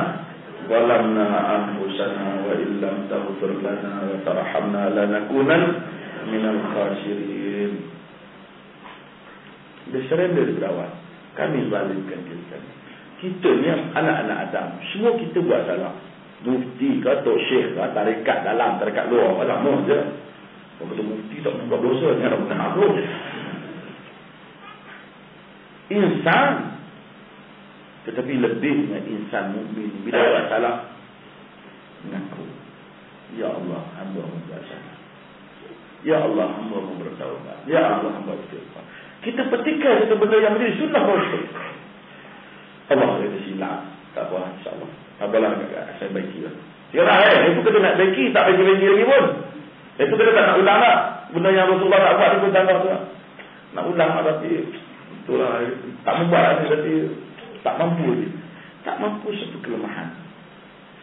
walamna anfusana wa illam taghfir lana wa tarhamna lanakunan minal khasirin. Dia surrender berawal. Kami zalimkan kita. Kita ni anak-anak Adam. Semua kita buat salah. Mufti ke, tok syekh ke, tarekat dalam, tarekat luar, lama je. Kalau kata mufti tak buat dosa, ni ada benar pun. Insan. Tetapi lebihnya insan mukmin bila buat salah, mengaku, ya Allah, hamba membuat salah. Ya Allah, hamba bertaubat. Ya Allah, hamba bertaubat. Kita petikai satu benda yang menjadi sunnah Rasul. Allah kata silap. Tak apa, insyaAllah. Apalah saya baiki lah. Sekarang itu kata nak baiki, tak baiki-baiki lagi pun. Itu kata tak nak ulang lah. Benda yang Rasulullah tak buat ni pun tambah tu lah. Nak ulang lah tapi itulah, tak membuat lah tapi tak mampu dia. Tak mampu satu kelemahan.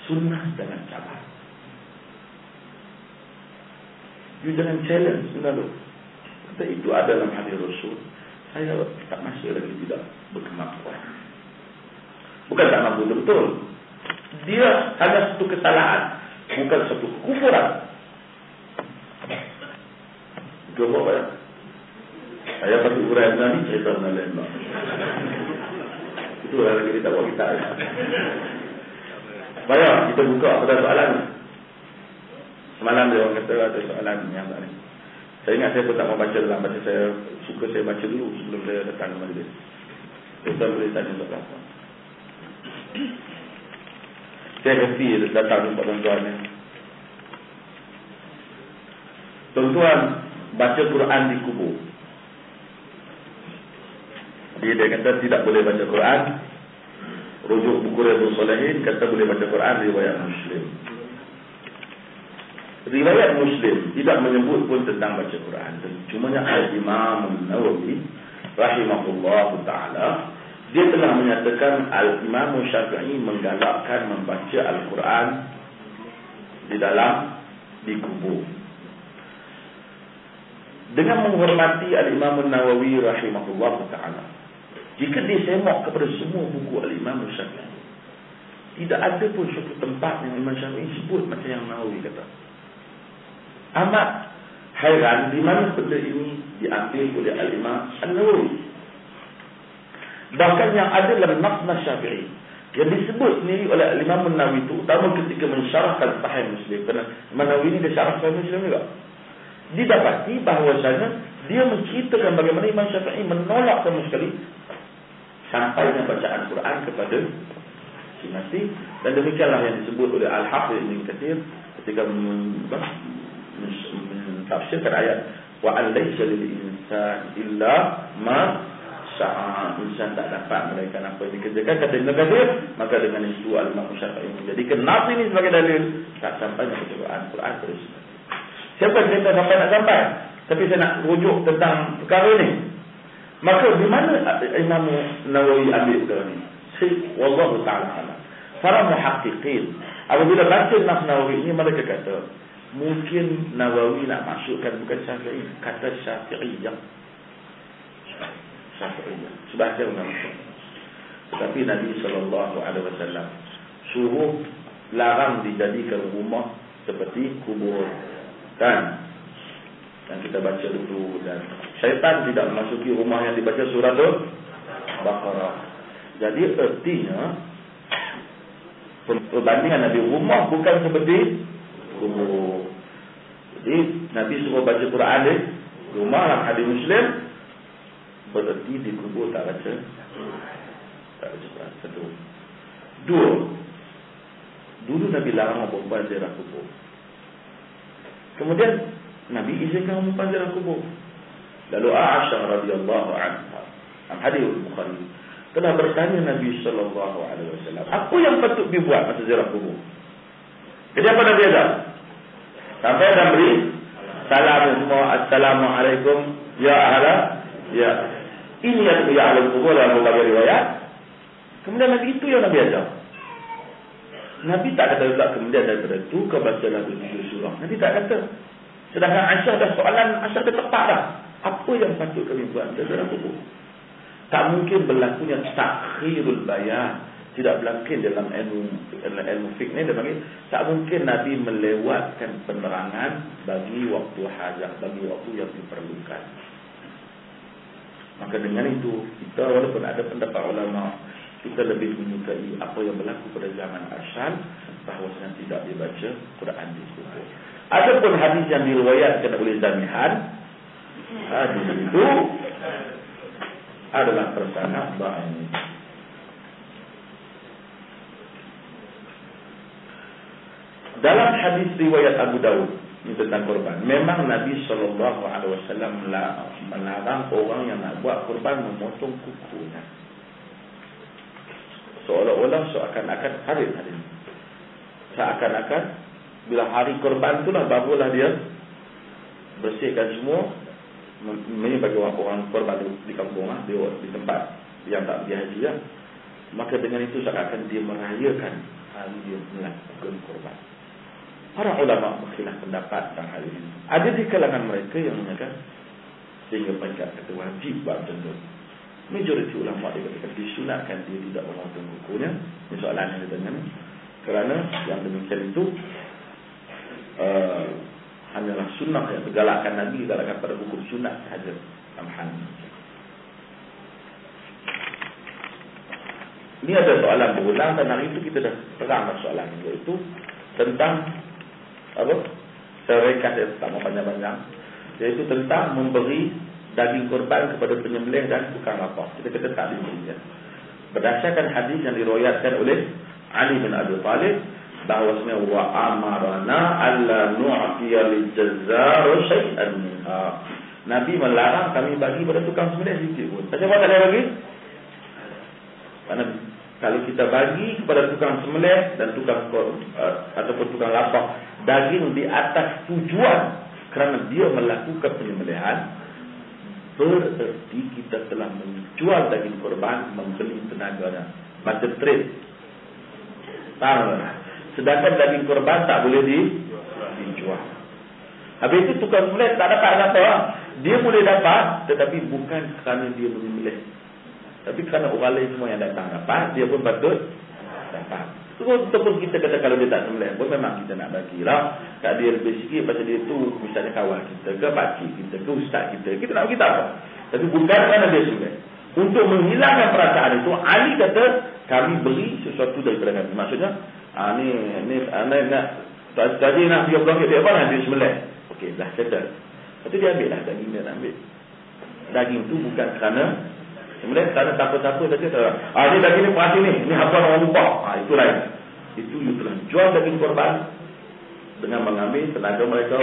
Sunnah jangan cabar. You jangan challenge sunnah tu. Kata itu ada dalam hadis Rasul. Saya tak masih lagi tidak berkemampuan. Bukan tak mampu betul. Dia hanya satu kesalahan, bukan satu kekufuran. Itu apa ya? Saya bagi uraian ni cerita lain lah. Itu lagi kita buat kita. Baik, kita buka pada soalan. Semalam dia orang kata ada soalan yang tak ni. Saya ingat saya pun tak mau baca dalam, baca saya suka saya baca dulu sebelum saya datang ke majlis. Kita boleh tanya soalan apa. Saya happy datang jumpa tuan-tuan ni. Tuan-tuan baca Quran di kubur. Dia kata tidak boleh baca Quran. Rujuk buku Riyadhus Shalihin kata boleh baca Quran riwayat Muslim. Riwayat Muslim tidak menyebut pun tentang baca Quran. Cumanya Al-Imam Nawawi rahimahullah ta'ala, dia telah menyatakan Al-Imam Syafi'i menggalakkan membaca Al-Quran di kubur. Dengan menghormati Al-Imam Nawawi rahimahullah ta'ala, jika disemak kepada semua buku Al-Imam Syafi'i, tidak ada pun suatu tempat yang Imam Syafi'i sebut macam yang Nawawi kata. Amat hairan di mana benda ini diambil oleh Al-Imam Nawawi. Bahkan yang ada dalam Naqd Syafi'i yang disebut sendiri oleh Imam Nawawi itu, terutama ketika mensyarahkan Sahih Muslim, kerana Imam Nawawi ini dia syarah Sahih Muslim juga, didapati bahawasanya dia menceritakan bagaimana Imam Syafi'i menolak sama sekali sampainya bacaan Quran kepada si mati. Dan demikianlah yang disebut oleh Al-Hafidh Ibn Katsir ketika mentafsirkan ayat wa an laysa lil insan illa ma sa'a. Insan tak dapat melainkan apa yang dikerjakan, kata Ibn Katsir. Maka dengan itu Al-Imam Syafi'i menjadikan nas ini sebagai dalil tak sampai Quran terus. Siapa yang kata sampai nak sampai, tapi saya nak rujuk tentang perkara ini. Maka di mana Imam Nawawi ambil perkara ini? Wallahu ta'ala alam. Para muhaqqiqin apabila baca nas Nawawi ini, mereka kata mungkin Nawawi nak masukkan bukan Syafi'i, kata Syafi'iyah. Sebahasa ulama. Tetapi Nabi SAW suruh larang dijadikan rumah seperti kubur, kan? Yang kita baca dulu. Dan syaitan tidak memasuki rumah yang dibaca surah Al-Baqarah. Jadi artinya perbandingan Nabi, rumah bukan seperti kubur. Jadi Nabi suruh baca Quran di rumah, dalam hadis Muslim, berarti di kubur tak baca Quran. Satu. Dua, dulu Nabi larang perempuan ziarah kubur. Kemudian Nabi izinkan perempuan ziarah kubur. Lalu Aisyah radhiyallahu anha, hadis Bukhari, telah bertanya Nabi sallallahu alaihi wasallam, apa yang patut dibuat masa ziarah kubur? Jadi apa Nabi ada? Sampai dah beri salam semua, assalamualaikum ya ahla, ya. Ini yang ya ahli kubur dalam berbagai riwayat. Kemudian Nabi itu yang Nabi ajar. Nabi tak kata juga kemudian daripada itu kau bacalah 7 surah. Nabi tak kata. Sedangkan Aisyah dah soalan, Aisyah dah tepat dah. Apa yang patut kami buat dalam kubur? Tak mungkin berlakunya takhirul bayan. Tidak berlaku dalam ilmu fiqh ni dia panggil, tak mungkin Nabi melewatkan penerangan bagi waktu hajat, bagi waktu yang diperlukan. Maka dengan itu, kita walaupun ada pendapat ulama, kita lebih menyukai apa yang berlaku pada zaman Aisyah, bahawasanya tidak dibaca Quran di kubur. Adapun hadis yang diriwayatkan oleh Zamihan, hadis itu adalah perkara dhaif. Dalam hadis riwayat Abu Daud tentang korban, memang Nabi SAW melarang orang yang nak buat korban memotong kukunya. Seolah-olah seakan-akan hari. Seakan-akan bila hari korban itulah barulah dia bersihkan semua. Ini bagi orang korban di kampung, di tempat yang tak pergi haji. Maka dengan itu seakan-akan dia merayakan hari dia melakukan korban. Para ulama berkhilaf pendapat tentang hal ini. Ada di kalangan mereka yang menyatakan sehingga mereka kata wajib buat macam tu. Majoriti ulama dia kata disunatkan dia tidak memotong kukunya. Ini soalan yang ditanya. Kerana yang demikian itu hanyalah sunnah yang tergalakkan Nabi galakkan pada hukum sunat sahaja. Tamhan. Ini ada soalan berulang dan hari itu kita dah terang soalan itu tentang apa? Saya ringkas tak mau panjang-panjang. Iaitu tentang memberi daging korban kepada penyembelih dan tukang lapar. Kita kata tak diberi. Berdasarkan hadis yang diriwayatkan oleh Ali bin Abi Thalib, bahawasanya wa amarna alla nu'tiya lil jazzar syai'an minha. Nabi melarang kami bagi pada tukang sembelih sedikit pun. Macam mana tak boleh bagi? Karena kalau kita bagi kepada tukang sembelih dan tukang ataupun tukang lapar daging di atas tujuan kerana dia melakukan penyembelihan, bererti kita telah menjual daging korban, membeli tenaganya, macam trade. Tahu? Sedangkan daging korban tak boleh dijual. Habis itu tukang sembelih tak dapat apa? Dia boleh dapat, tetapi bukan kerana dia menyembelih, tapi kerana orang lain semua yang datang dapat, dia pun patut dapat. Ataupun kita kata kalau dia tak sembelih pun memang kita nak bagilah kat dia lebih sikit, pasal dia tu misalnya kawan kita ke pakcik kita ke ustaz kita nak bagi apa. Tapi bukan kerana dia sembelih. Untuk menghilangkan perasaan itu, Ali kata kami beri sesuatu daripada kami. Maksudnya ni nak tadi nak dia blokir dia apa nak dia sembelih. Okey dah settle. Lepas tu dia ambil lah daging dia nak ambil. Daging tu bukan kerana sebenarnya kerana siapa-siapa saja ni daging ni perhati ni hafal orang lupa. Itu lain. Itu you telah jual daging korban dengan mengambil tenaga mereka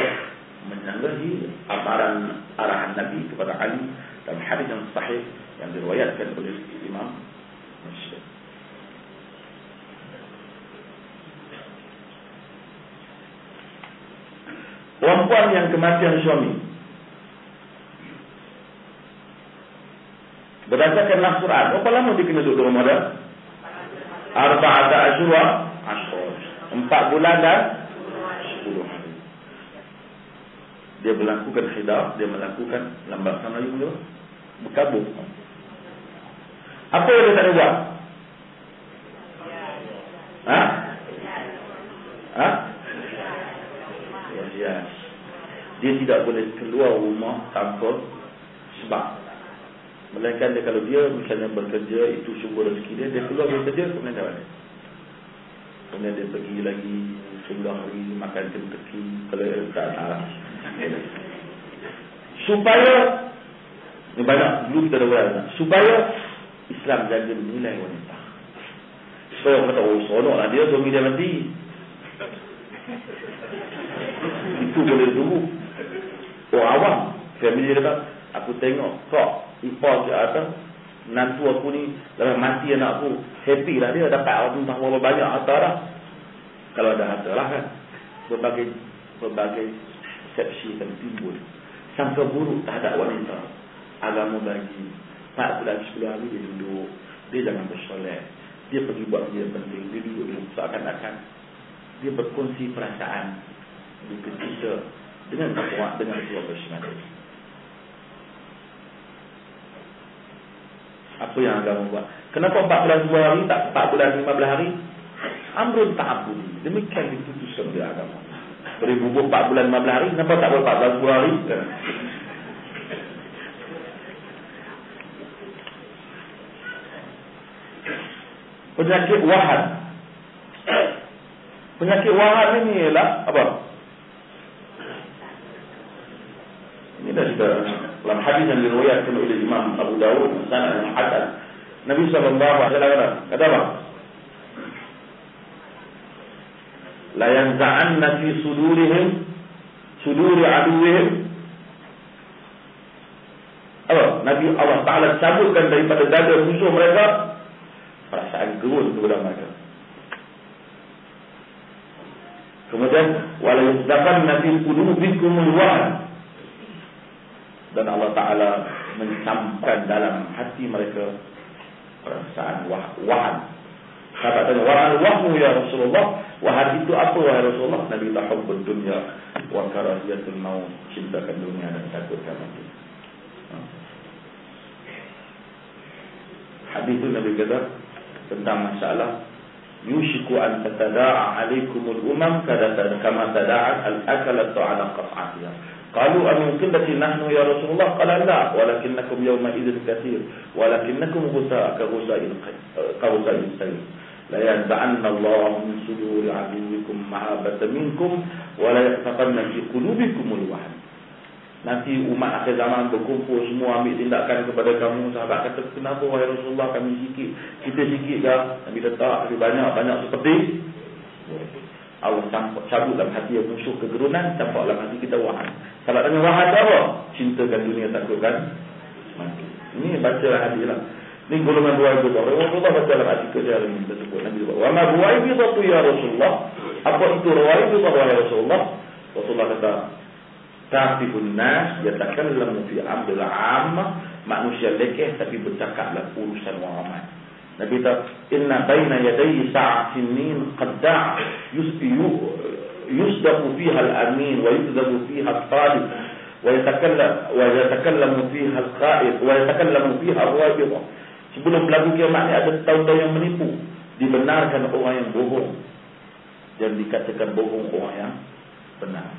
menyanggahi amaran arahan Nabi kepada Ali dalam hadis yang sahih yang diriwayatkan oleh Imam Muslim. Perempuan yang kematian suami, berdasarkan Al-Quran, berapa lama dia kena duduk rumah dia? Arba'ata asyura, 4 bulan dan 10 hari. Dia melakukan khidab, dia melakukan lambat sama juga berkabung. Apa yang dia tak buat? Yes. Dia tidak boleh keluar rumah tanpa sebab. Melainkan dia kalau dia misalnya bekerja, itu sumber rezeki dia keluar bekerja, kemudian dia balik. Kemudian dia pergi lagi sebelah hari makan Kentucky kalau tak arah. Supaya ni banyak dulu kita dah buat, supaya Islam jaga nilai wanita. Supaya orang kata sonok lah dia suami dia mati. Itu boleh tunggu. Orang awam family dia kata Aku tengok kok ipar ke atas, menantu aku ni dah mati anak aku, happy lah dia dapat entah berapa banyak harta dah. Kalau ada harta lah kan. Berbagai persepsi akan timbul. Sangka buruk terhadap wanita. Agama bagi tak bulan 10 hari dia duduk, dia jangan bersolat, dia pergi buat benda yang penting, dia duduk seakan-akan dia berkongsi perasaan duka cita dengan kawan, dengan keluarga semata. Apa yang agama buat? Kenapa 4 bulan 2 hari tak 4 bulan 15 hari? Amrun ta'abudi. Demikian diputuskan oleh agama. Boleh bubuh 4 bulan 15 hari, kenapa tak boleh 4 bulan 2 hari? Penyakit wahan. Penyakit wahan ini ialah apa? Ini dah kita dalam hadis yang diriwayatkan oleh Imam Abu Dawud sanad yang hasan. Nabi sallallahu alaihi wasallam kata apa? La yanza'anna fi suduri aduwwihim. Apa? Nabi Allah Taala cabutkan daripada dada musuh mereka perasaan gerun kepada mereka. Kemudian wala yazdaqanna fi qulubikumul wahan. Dan Allah Ta'ala mencampkan dalam hati mereka perasaan wahan. Sahabat tanya, wahmu ya Rasulullah, wahan itu apa wahai Rasulullah? Nabi tahubbud dunya wa karahiyatul maut, cintakan dunia dan takutkan mati. Hadis itu Nabi kata tentang masalah yushiku an tatada'a alaikumul umam kama tada'at al-akalatu ala qat'atiha. Qalu an qillati nahnu ya Rasulullah, qala la walakinnakum yawma idzin katsir walakinnakum ghusa'a ka ghusa'il sayl la yanza'anna Allah min suduri 'aduwikum mahabbatan minkum wa la yaqtafanna fi qulubikumul wahn. Nanti umat akhir zaman berkumpul semua ambil tindakan kepada kamu. Sahabat kata, kenapa wahai Rasulullah kami sikit? Kita sikit dah. Nabi letak lebih banyak seperti Allah cabut dalam hati yang musuh kegerunan, campak dalam hati kita wahan. Sahabat tanya, wahan apa? Cintakan dunia, takutkan mati. Ini baca hadis lah. Ini golongan dua itu. Rasulullah baca dalam artikel dia hari ini tersebut. Nabi sebut, wa ma buwaibidatu ya Rasulullah. Apa itu ruwaibidatu wahai Rasulullah? Rasulullah kata, ta'tifun nas yatakallamu fi amril 'amma, manusia lekeh tapi bercakap dalam urusan orang ramai. Nabi kata, inna baina yadayhi sa'atin min qadda' yusdaqu fiha al-amin wa yukdhabu fiha al-talib wa yatakallamu fiha al-qa'id wa yatakallamu fiha al-wajibah. Sebelum berlaku kiamat ni ada tahun-tahun yang menipu, dibenarkan orang yang bohong dan dikatakan bohong orang yang benar.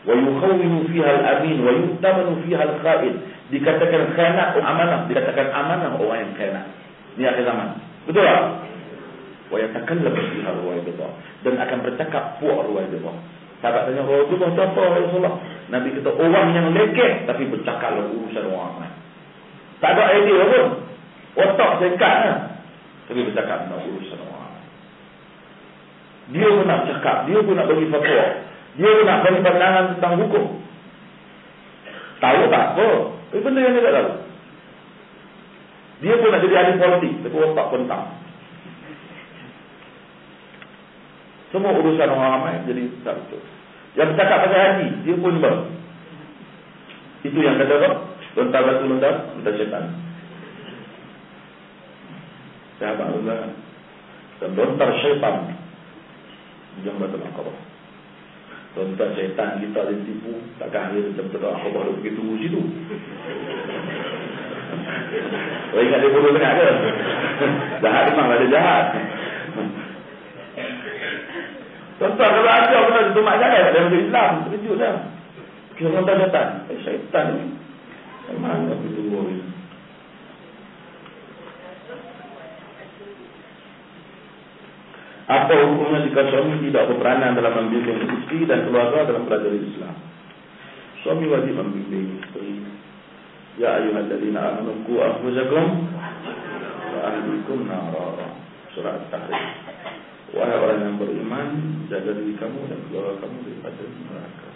Wa yukhawwinu fiha al-amin wa yu'tamanu fiha al-qa'id, dikatakan khianat amanah, dikatakan amanah orang yang khianat. Ini akhir zaman. Betul tak? Wa yatakallamu fiha al-wajibah, dan akan bercakap puak al-wajibah. Sahabat tanya, Rasulullah itu apa Rasulullah? Nabi kata, orang yang lekeh tapi bercakap dalam urusan orang ramai. Tak ada idea pun, otak singkatnya, tapi bercakap dalam urusan orang ramai. Dia pun nak cakap, dia pun nak bagi fatwa, dia pun nak bagi pandangan tentang hukum. Tahu tak apa? Itu benda yang dia tak tahu. Dia pun nak jadi ahli politik, tapi otak pun tak. Semua urusan orang ramai jadi tak betul. Yang bercakap pasal haji, dia pun itu yang kata apa? Lontar batu, lontar syaitan. Sahabat Allah dan lontar syaitan jangan batu Aqabah. Lontar syaitan kita ditipu, takkan akhir macam betul Aqabah dia pergi tunggu situ. Kau ingat dia bodoh sangat ke? Jahat memang ada jahat. Tuan-tuan, kalau ada orang itu mak jalan dalam masuk Islam, terkejut dah. Kita lontar syaitan. Syaitan ni mana aku tunggu ni? Apa hukumnya jika suami tidak berperanan dalam membimbing isteri dan keluarga dalam pelajari Islam? Suami wajib membimbing isteri. Ya ayyuhalladzina amanu qu anfusakum wa ahlikum nara. Surah At-Tahrim. Wahai orang yang beriman, jaga diri kamu dan keluarga kamu daripada neraka.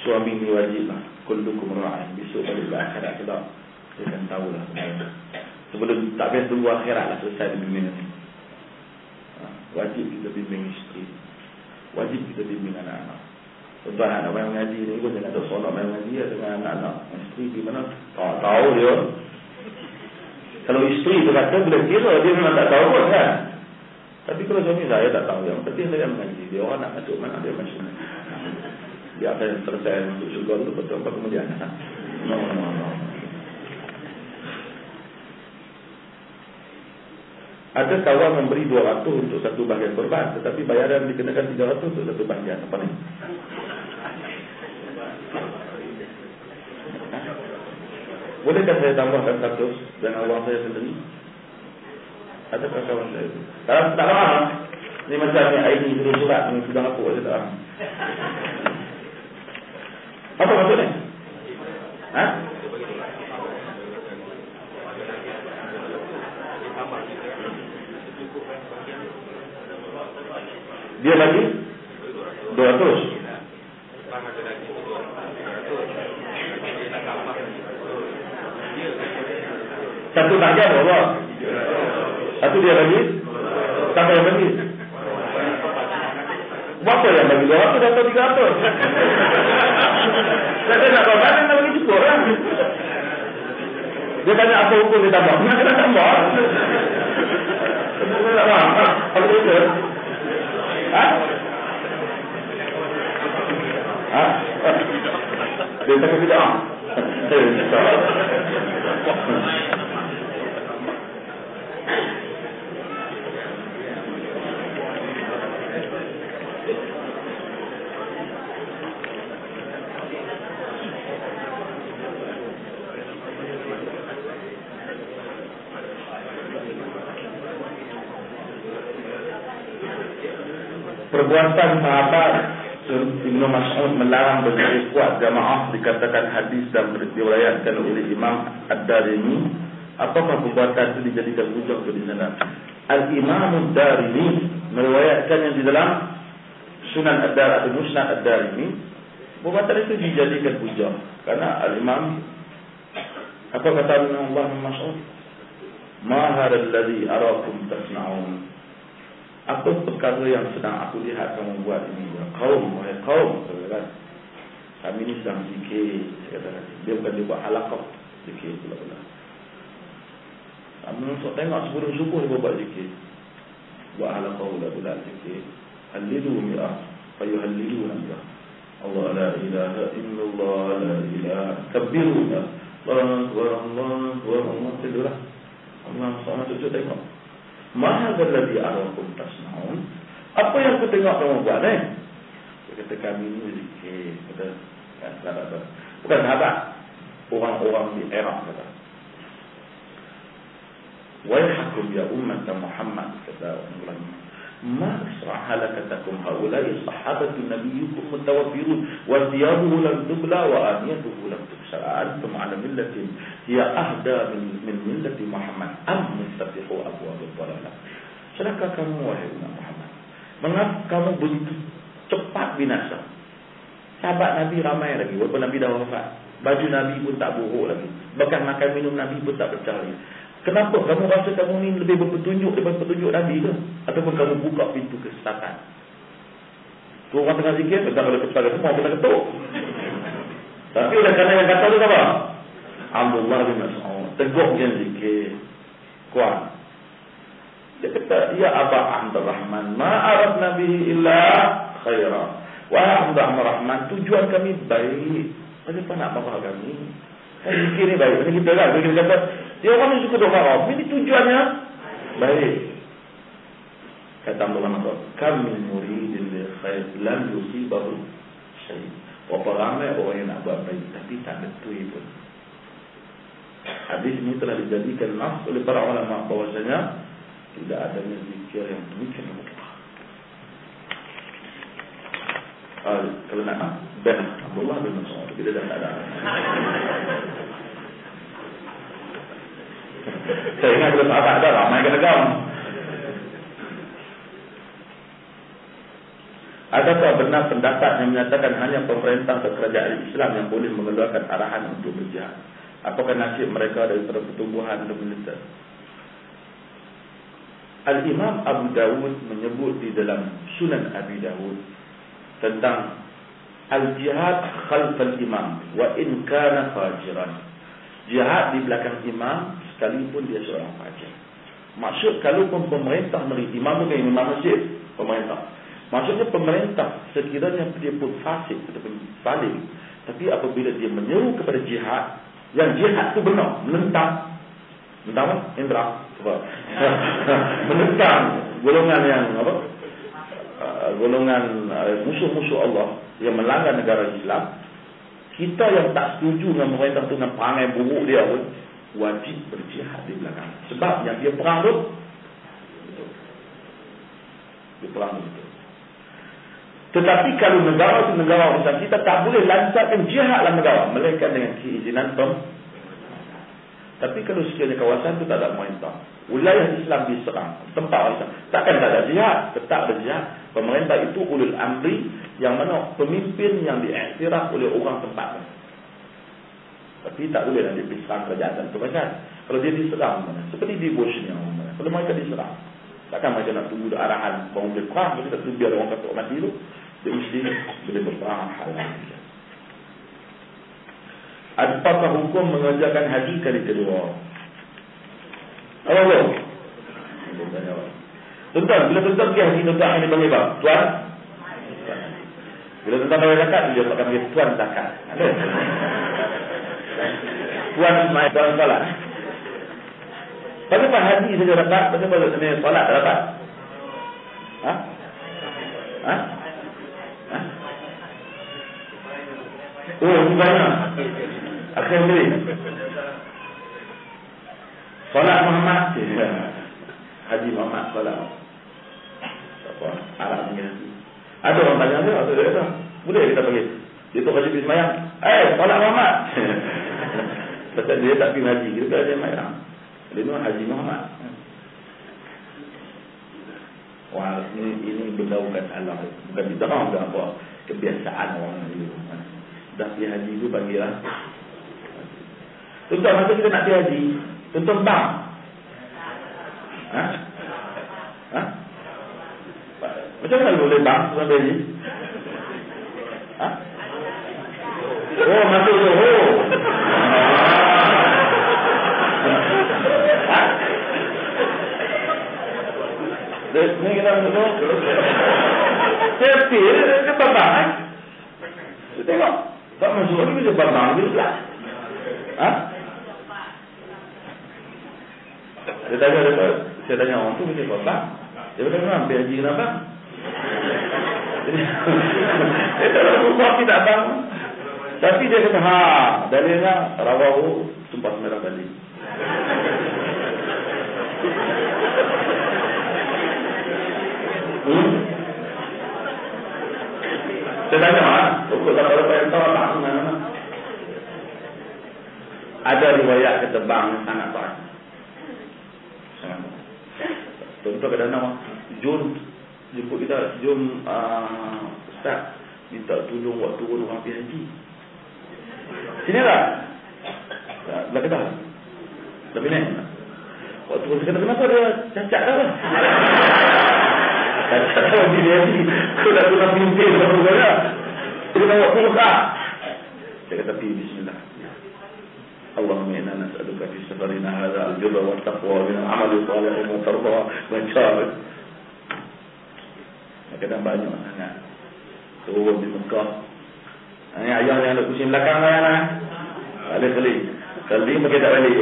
suami ni wajib lah. Kullukum ra'in. Besok balik ke akhirat kita dia akan tahulah. Sebelum tak payah tunggu akhirat lah selesai bimbingan ni. Wajib kita bimbing isteri. Wajib kita bimbing anak-anak. Tuan anak main mengaji ni pun jangan tak solat main mengaji dengan anak-anak. Isteri di mana? Tak tahu dia. Kalau isteri tu kata boleh kira dia memang tak tahu pun kan. Tapi kalau suami saya tak tahu. Yang penting saya mengaji. Dia orang nak masuk mana dia masuk. Dia akan selesai masuk syurga tu betul kemudian. No. Ada kawan memberi 200 untuk satu bahagian korban, tetapi bayaran dikenakan 300 untuk satu bahagian. Apa ni? Bolehkah saya tambahkan 100 dengan uang saya sendiri? Adakah kawan saya itu? Kalau tak faham, ni macam ni ID suruh surat ni sudah aku saya tak faham. Apa maksudnya? Ha? Dia bagi 200. Satu bahagian berapa? Satu dia bagi. Siapa yang bagi? Berapa yang bagi? 200 atau 300? Saya nak tahu mana yang bagi cukup kan? Dia tanya apa hukum dia tambah. Kenapa dia tambah? Saya tak faham. Apa itu? Ha? Dia tak kena. Perbuatan sahabat Ibnu Mas'ud melarang berdiri kuat jamaah dikatakan hadis dan diriwayatkan oleh Imam Ad-Darimi. Apakah perbuatan itu dijadikan hujah ke di sana? Al-Imam Ad-Darimi meriwayatkan yang di dalam Sunan Ad-Dar atau Musnad Ad-Darimi, perbuatan itu dijadikan hujah karena Al-Imam apa kata Allah Mas'ud? Ma hadzal ladzi arakum tasna'un. Apa perkara yang sedang aku lihat kamu buat ini? Kaum, wahai kaum, kami ni sedang zikir. Saya kata, dia bukan dia buat halaqah zikir pula-pula. Kami nak tengok sebelum subuh dia buat zikir. Buat halaqah pula-pula zikir. Hallilu mi'ah, fayuhallilu mi'ah. Allah la ilaha illallah, la ilaha kabbiru mi'ah. Allah tidurlah. Allah SWT tengok. Mahal ladzi arakum tasnaun. Apa yang aku tengok kamu buat ni? Dia kata kami ni zikir. Kata sahabat. Bukan sahabat, orang-orang di Iraq kata. Waihakum ya ummat Muhammad kata orang. Ma asra halakatakum haula'i sahabatu nabiyyukum mutawaffirun wa thiyabuhu lam tubla wa aniyatuhu lam tuksar. Antum ala millatin hiya ahda min millati Muhammad am mustatihu abwabul dalalah. Celaka kamu wahai umat Muhammad. Mengapa kamu begitu cepat binasa? Sahabat Nabi ramai lagi walaupun Nabi dah wafat. Baju Nabi pun tak buruk lagi. Bahkan makan minum Nabi pun tak pecah lagi. Kenapa kamu rasa kamu ni lebih berpetunjuk daripada petunjuk Nabi ke? Ataupun kamu buka pintu kesesatan? Tu orang tengah zikir, tak boleh kepala semua, kita ketuk. Tapi oleh kerana yang kata tu apa? Abdullah bin Mas'ud tegur yang zikir kuat. Dia kata, ya Aba Abdurrahman, ma'arab Nabi illa khairah. Wahai Abdurrahman, tujuan kami baik. Kenapa nak marah kami? Zikir ni baik. Macam kita kan, kita kata, dia orang yang suka doa, ini tujuannya baik. Kata Allah Mas'ud, kami muridin lil khair lam yusibahu syai'. Berapa ramai orang yang nak buat baik tapi tak betul pun. Hadis ini telah dijadikan nas oleh para ulama bahwasanya tidak adanya zikir yang demikian mutlak. Kalau nak ben Abdullah bin Mas'ud kita dah tak ada. Saya ingat kalau tak ada ramai kena gam. Adakah benar pendapat yang menyatakan hanya pemerintah atau kerajaan Islam yang boleh mengeluarkan arahan untuk berjihad? Apakah nasib mereka dari pertumbuhan dan militer? Al-Imam Abu Dawud menyebut di dalam Sunan Abi Dawud tentang al-jihad khalfal imam wa in kana fajiran. Jihad di belakang imam sekalipun dia seorang fajir. Maksud kalau pemerintah imam bukan imam masjid, pemerintah. Maksudnya pemerintah sekiranya dia pun fasik ataupun zalim, tapi apabila dia menyeru kepada jihad, yang jihad itu benar, menentang Indra sebab menentang golongan yang golongan musuh-musuh Allah yang melanggar negara Islam, kita yang tak setuju dengan pemerintah itu, dengan perangai buruk dia pun wajib berjihad di belakang. Sebab yang dia perang tu dia perang itu. Tetapi kalau negara itu negara besar, kita tak boleh lancarkan jihad dalam negara melainkan dengan keizinan Tapi kalau sekiranya kawasan itu tak ada pemerintah, wilayah Islam diserang, tempat Islam, takkan tak ada jihad, tetap ada jihad. Pemerintah itu ulul amri, yang mana pemimpin yang diiktiraf oleh orang tempat. Tapi tak boleh nanti diserang kerajaan dan kerajaan. Kalau dia diserang, seperti di Bosnia, kalau mereka diserang, takkan mereka nak tunggu arahan baru dia perang. Mereka tak tunggu biar orang kata mati tu, dia mesti boleh berperang halal. Apakah hukum mengerjakan haji kali kedua? Apa hukum? Tuan, bila tuan pergi haji, tuan akan dipanggil bang? Tuan? Bila tuan bayar zakat, dia akan panggil tuan zakat. Tuan Ismail, tuan salat. Bagaimana haji saja dapat? Bagaimana salat tak dapat? Ha? Ha? Ha? Oh, ini banyak. Akhirnya salat Muhammad, Haji Muhammad salat. Apa? Arab ni. Ada orang tanya dia, ada dia kata, boleh kita pergi. Dia tu haji semayang. Salat Muhammad. Pasal dia tak pergi haji, kita ada semayang. Dia ni Haji Muhammad. Wah, ini benda bukan salah, bukan bid'ah, bukan apa, kebiasaan orang dulu. Dah pergi haji tu bagilah. Tuan, masa kita nak pergi haji, tuan bang. Ha? Ha? Macam mana boleh bang tuan haji? Ha? Oh, masuk Johor. Ha? Ni kita masuk. Safety, dia bang. Kita tengok. Tak masuk ni dia bang juga. Ha? Saya tanya orang tu macam apa? Dia kata kenapa pergi haji kenapa? Dia tak tahu buat tidak bang. Tapi dia kata dalilnya rawahu sumpah merah tadi. Saya tanya ukur kalau orang yang tahu bang mana? Ada riwayat kata bang sangat baik. Contoh kadang-kadang jom jemput kita, jom Ustaz minta tolong waktu orang pergi haji. Sini lah. Dah kata. Tapi ni waktu saya kata kenapa dia cacat dah. Cacat dah dia haji. Kau dah pernah pimpin apa dia. Dia nak waktu luka. Dia kata bismillah. اللهم إنا نسألك في سفرنا هذا البر والتقوى من العمل الصالح وترضى وتشارك. Kadang banyak sangat turun di Mekah. Ini ayah yang ada pusing belakang lah. Balik-balik. Kali pergi tak balik.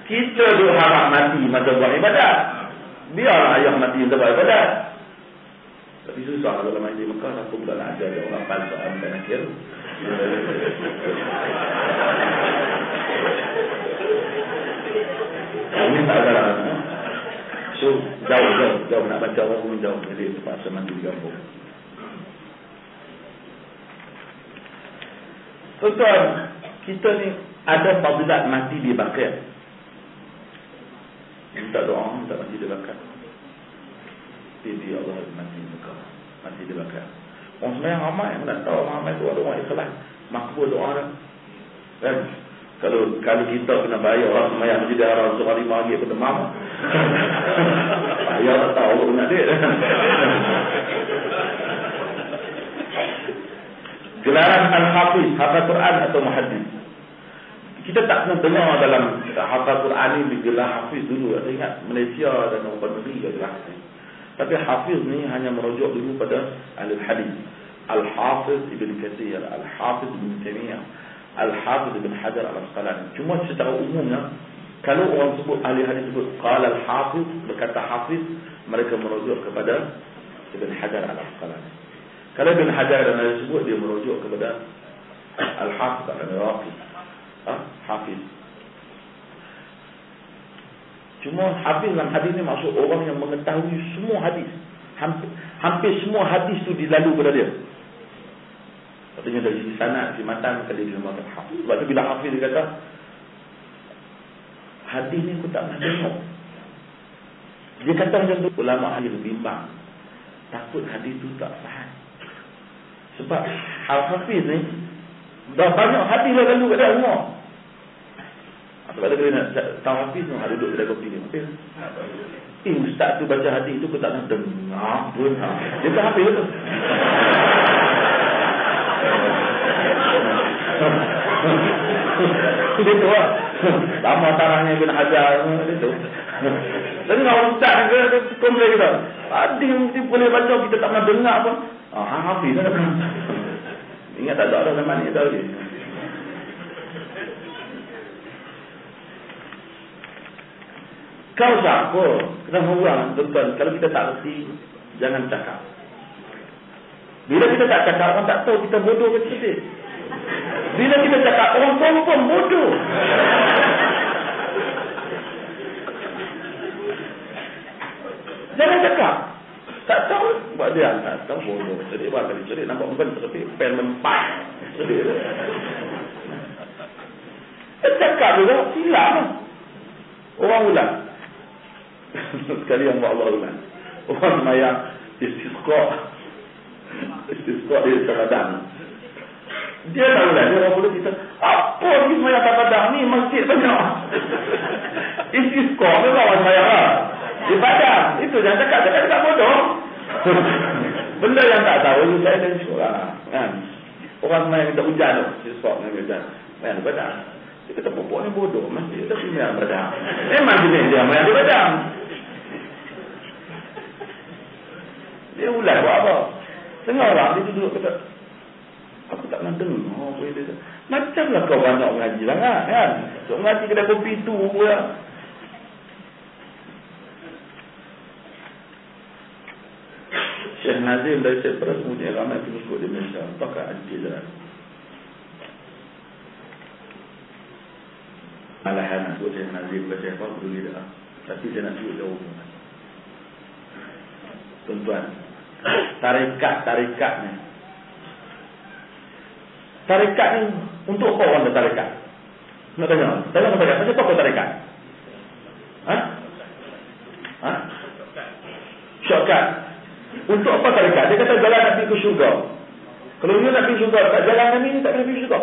Kita duk harap mati masa buat ibadat. Biar ayah mati untuk buat ibadat. Tapi susah kalau main di Mekah. Aku pula nak ajar orang palsaan dan akhir. Ini tak ada. So jauh nak baca orang pun jauh. Jadi terpaksa mandi di kampung. Tuan, kita ni ada fadilat mati di Baqi'. Minta doa, minta mati di Baqi'. Jadi Allah mati di Mekah. masih dibakar. Orang semayang ramai, mana tahu orang ramai tu ada orang ikhlas, makbul doa dah. Kan? Kalau kita kena bayar orang semayang masjid Haram surah 5 ringgit pada mama. Bayar tak tahu apa nak duit. Gelaran Al-Hafiz, hafal Quran atau muhaddis. Kita tak pernah dengar dalam hafal Quran ni digelar Hafiz dulu. Saya ingat Malaysia dan orang negeri gelar Hafiz. Tapi Hafiz ni hanya merujuk dulu pada ahli hadis. Al-Hafiz Ibn Katsir, Al-Hafiz Ibn Taimiyah, Al-Hafiz Ibn Hajar Al-Asqalani. Cuma secara umumnya, kalau orang sebut ahli hadis sebut qala Al-Hafiz, berkata Hafiz, mereka merujuk kepada Ibn Hajar Al-Asqalani. Kalau Ibn Hajar dan Nabi sebut, dia merujuk kepada Al-Hafiz Al-Iraqi. Hafiz. Cuma Hafiz dalam hadis ni maksud orang yang mengetahui semua hadis. Hampir semua hadis tu dilalu pada dia. Artinya dari sisi sanad, sisi matan, kali dia dinamakan Hafiz. Sebab tu bila Hafiz dia kata, hadis ni aku tak pernah tengok. Dia kata macam tu, ulama hadis bimbang. Takut hadis tu tak sahih. Sebab Al-Hafiz ni dah banyak hadis dah lalu kat dia semua. Sebab dia nak tahu Hafiz tu, ada duduk kedai kopi ni. Hafiz. Ustaz tu baca hadis tu, aku tak nak dengar pun. Dia tak Hafiz tu. Dia tu lah. Lama tarahnya Ibn Hajar. Dia tu. Tapi kalau ustaz ke, dia komplain kita. Hadis mesti boleh baca, kita tak nak dengar pun. Hafiz lah. Ingat tak ada zaman ni tahu dia. Kau siapa? Kena orang, tuan-tuan. Kalau kita tak reti, jangan cakap. Bila kita tak cakap, orang tak tahu kita bodoh ke cerdik. Bila kita cakap, orang confirm bodoh. Jangan cakap. Tak tahu, buat dia tak tahu bodoh. Cerdik buat kali cerdik nampak bukan tapi pen mempat. Cerdik. Cakap juga silap. Orang ulang. Sekali yang buat Allah ulang. Orang semayang istisqa dia terkadang. Dia tak ulang. Dia orang boleh kita, apa ni semayang terkadang ni masjid banyak. Istisqa ni orang semayang lah. Ibadah. Itu jangan cakap tak bodoh. Benda yang tak tahu saya dan seorang kan. Orang semayang minta hujan tu. Istisqa ni hujan. Semayang ibadah. Dia kata pokok ni bodoh. Masjid kita semayang ibadah. Memang jenis dia semayang ibadah. Dia ulang buat apa? Tengah orang dia duduk kata, aku tak nak dengar apa dia kata. Macamlah kau banyak mengaji lah kan? So mengaji kedai kopi tu pula. Syekh Nazim dari Cyprus kemudian ramai pengikut di Malaysia. Apakah adil jalan? Malahan nak sebut Syekh Nazim ke Syekh apa peduli dah. Tapi saya nak sebut jauh. Tuan-tuan, tarikat ni. Tarikat ni untuk apa orang bertarikat? Nak tanya? Tanya apa tarikat? Macam apa tarikat? Shortcut. Untuk apa tarikat? Dia kata jalan nak pergi ke syurga. Kalau dia nak pergi syurga, tak jalan kami ni tak boleh pergi syurga.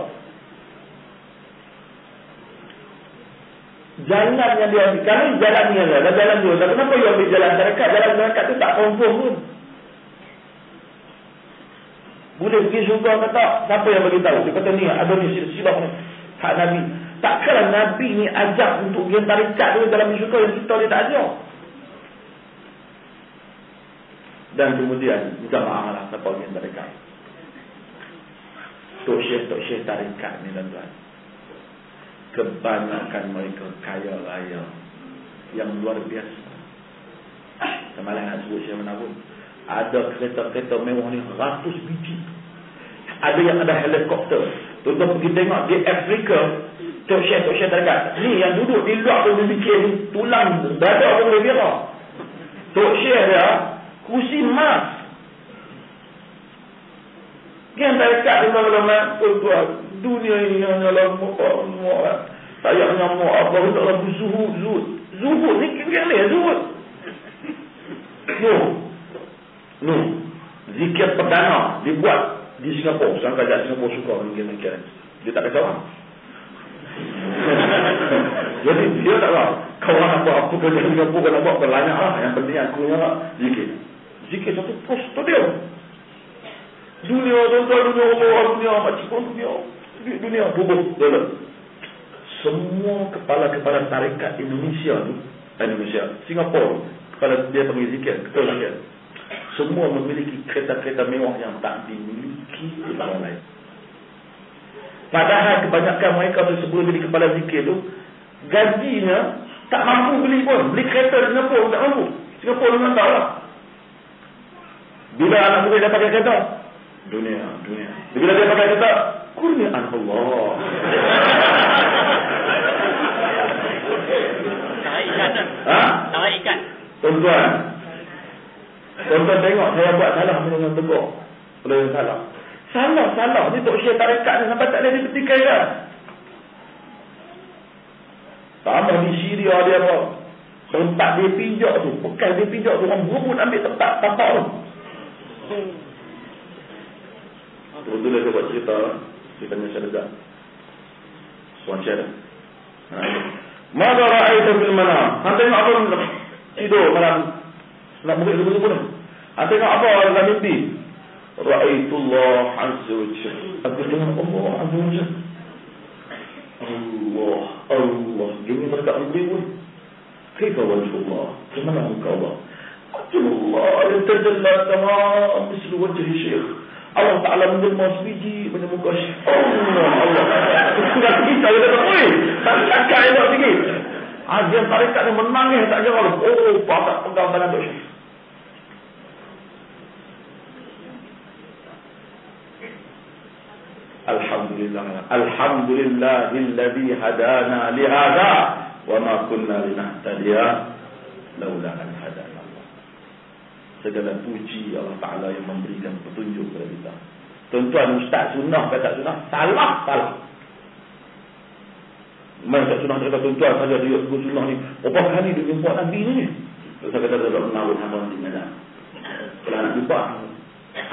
Jalan yang dia ambil, kami jalan ni adalah jalan dia. Dan kenapa dia ambil jalan tarikat? Jalan tarikat tu tak confirm pun. Boleh pergi syurga ke tak? Siapa yang beritahu? Dia kata ni ada ni silap ni. Hak Nabi. Takkanlah Nabi ni ajak untuk dia tarikat tu dalam syurga yang kita dia tak ajak. Dan kemudian jamaah lah siapa yang tarikat. Tok Syekh tarikat ni tuan-tuan. Kebanyakan mereka kaya raya yang luar biasa. Semalam nak sebut Syekh mana pun. Ada kereta-kereta mewah ni 100 biji. Ada yang ada helikopter. Tuan-tuan pergi tengok di Afrika, Tok Syekh tarikat. Ni yang duduk di luar tu fikir ni tulang dada pun boleh berak. Tok Syekh dia kursi emas. Yang tarikat di mana-mana tuan-tuan. Dunia ini hanyalah mu'ah. Tak hanya mu'ah. Allah Ta'ala zuhud. Zuhud ni kira ni zuhud. No. Zikir perdana dibuat di Singapura. Sekarang kerajaan Singapura suka mungkin. Dia tak kata orang. Jadi dia tak tahu. Kawan apa kerja di Singapura kena buat berlanyak lah. Yang penting aku punya zikir. Zikir satu pos tu dia. Dunia tuan-tuan, dunia Allah, dunia macam dunia bubuh dia. Semua kepala-kepala tarekat Indonesia tu, Singapura, kepala dia panggil zikir, ketua zikir. Semua memiliki kereta-kereta mewah yang tak dimiliki di tempat lain. Padahal kebanyakan mereka tu sebelum jadi kepala zikir tu, gajinya tak mampu beli pun. Beli kereta di Singapura tak mampu. Singapura memang tak lah. Bila anak murid dia pakai kereta? Dunia. Bila dia pakai kereta? Kurniaan Allah. Tarik ikan. Tuan-tuan tengok saya buat salah dengan tegur. Kalau yang salah ni tok syekh tarekat ni sampai tak boleh dipetikai dah. Tambah di Syria dia apa, tempat dia pijak tu, bekas dia pijak tu, orang berebut ambil tempat tapak tu. Betul dia buat cerita dia tanya syarikat Suan Syed. Mada ra'aita bil manam? Han tengok apa tidur malam nak murid dulu pun. Han tengok apa dalam mimpi? Ra'aitullah azza wa jalla. Aku tengok Allah azza wa jalla. Allah. Gini mereka ambil pun. Kaifa wajhullah? Kemana muka Allah? Wajhullah yatajalla tamam mislu wajhi syekh. Allah Ta'ala menjelma sebiji pada muka syekh. Allah. Sudah kita dia kata, oi, tak cakap elok sikit. Dia tarekat yang menangis tak jawab. Oh, pakat pegang tangan Dr. Syekh. Alhamdulillahilladzi hadana lihada wa ma kunna linahtadiya laula an hadana Allah. Segala puji Allah Ta'ala yang memberikan petunjuk kepada kita. Tuan-tuan, ustaz sunnah kata sunnah, salah. Mana tak sunnah kata tuan-tuan saja dia sebut sunnah ni. Berapa kali dia jumpa Nabi ni? Saya kata dia tak pernah berhubung dengan kalau nak jumpa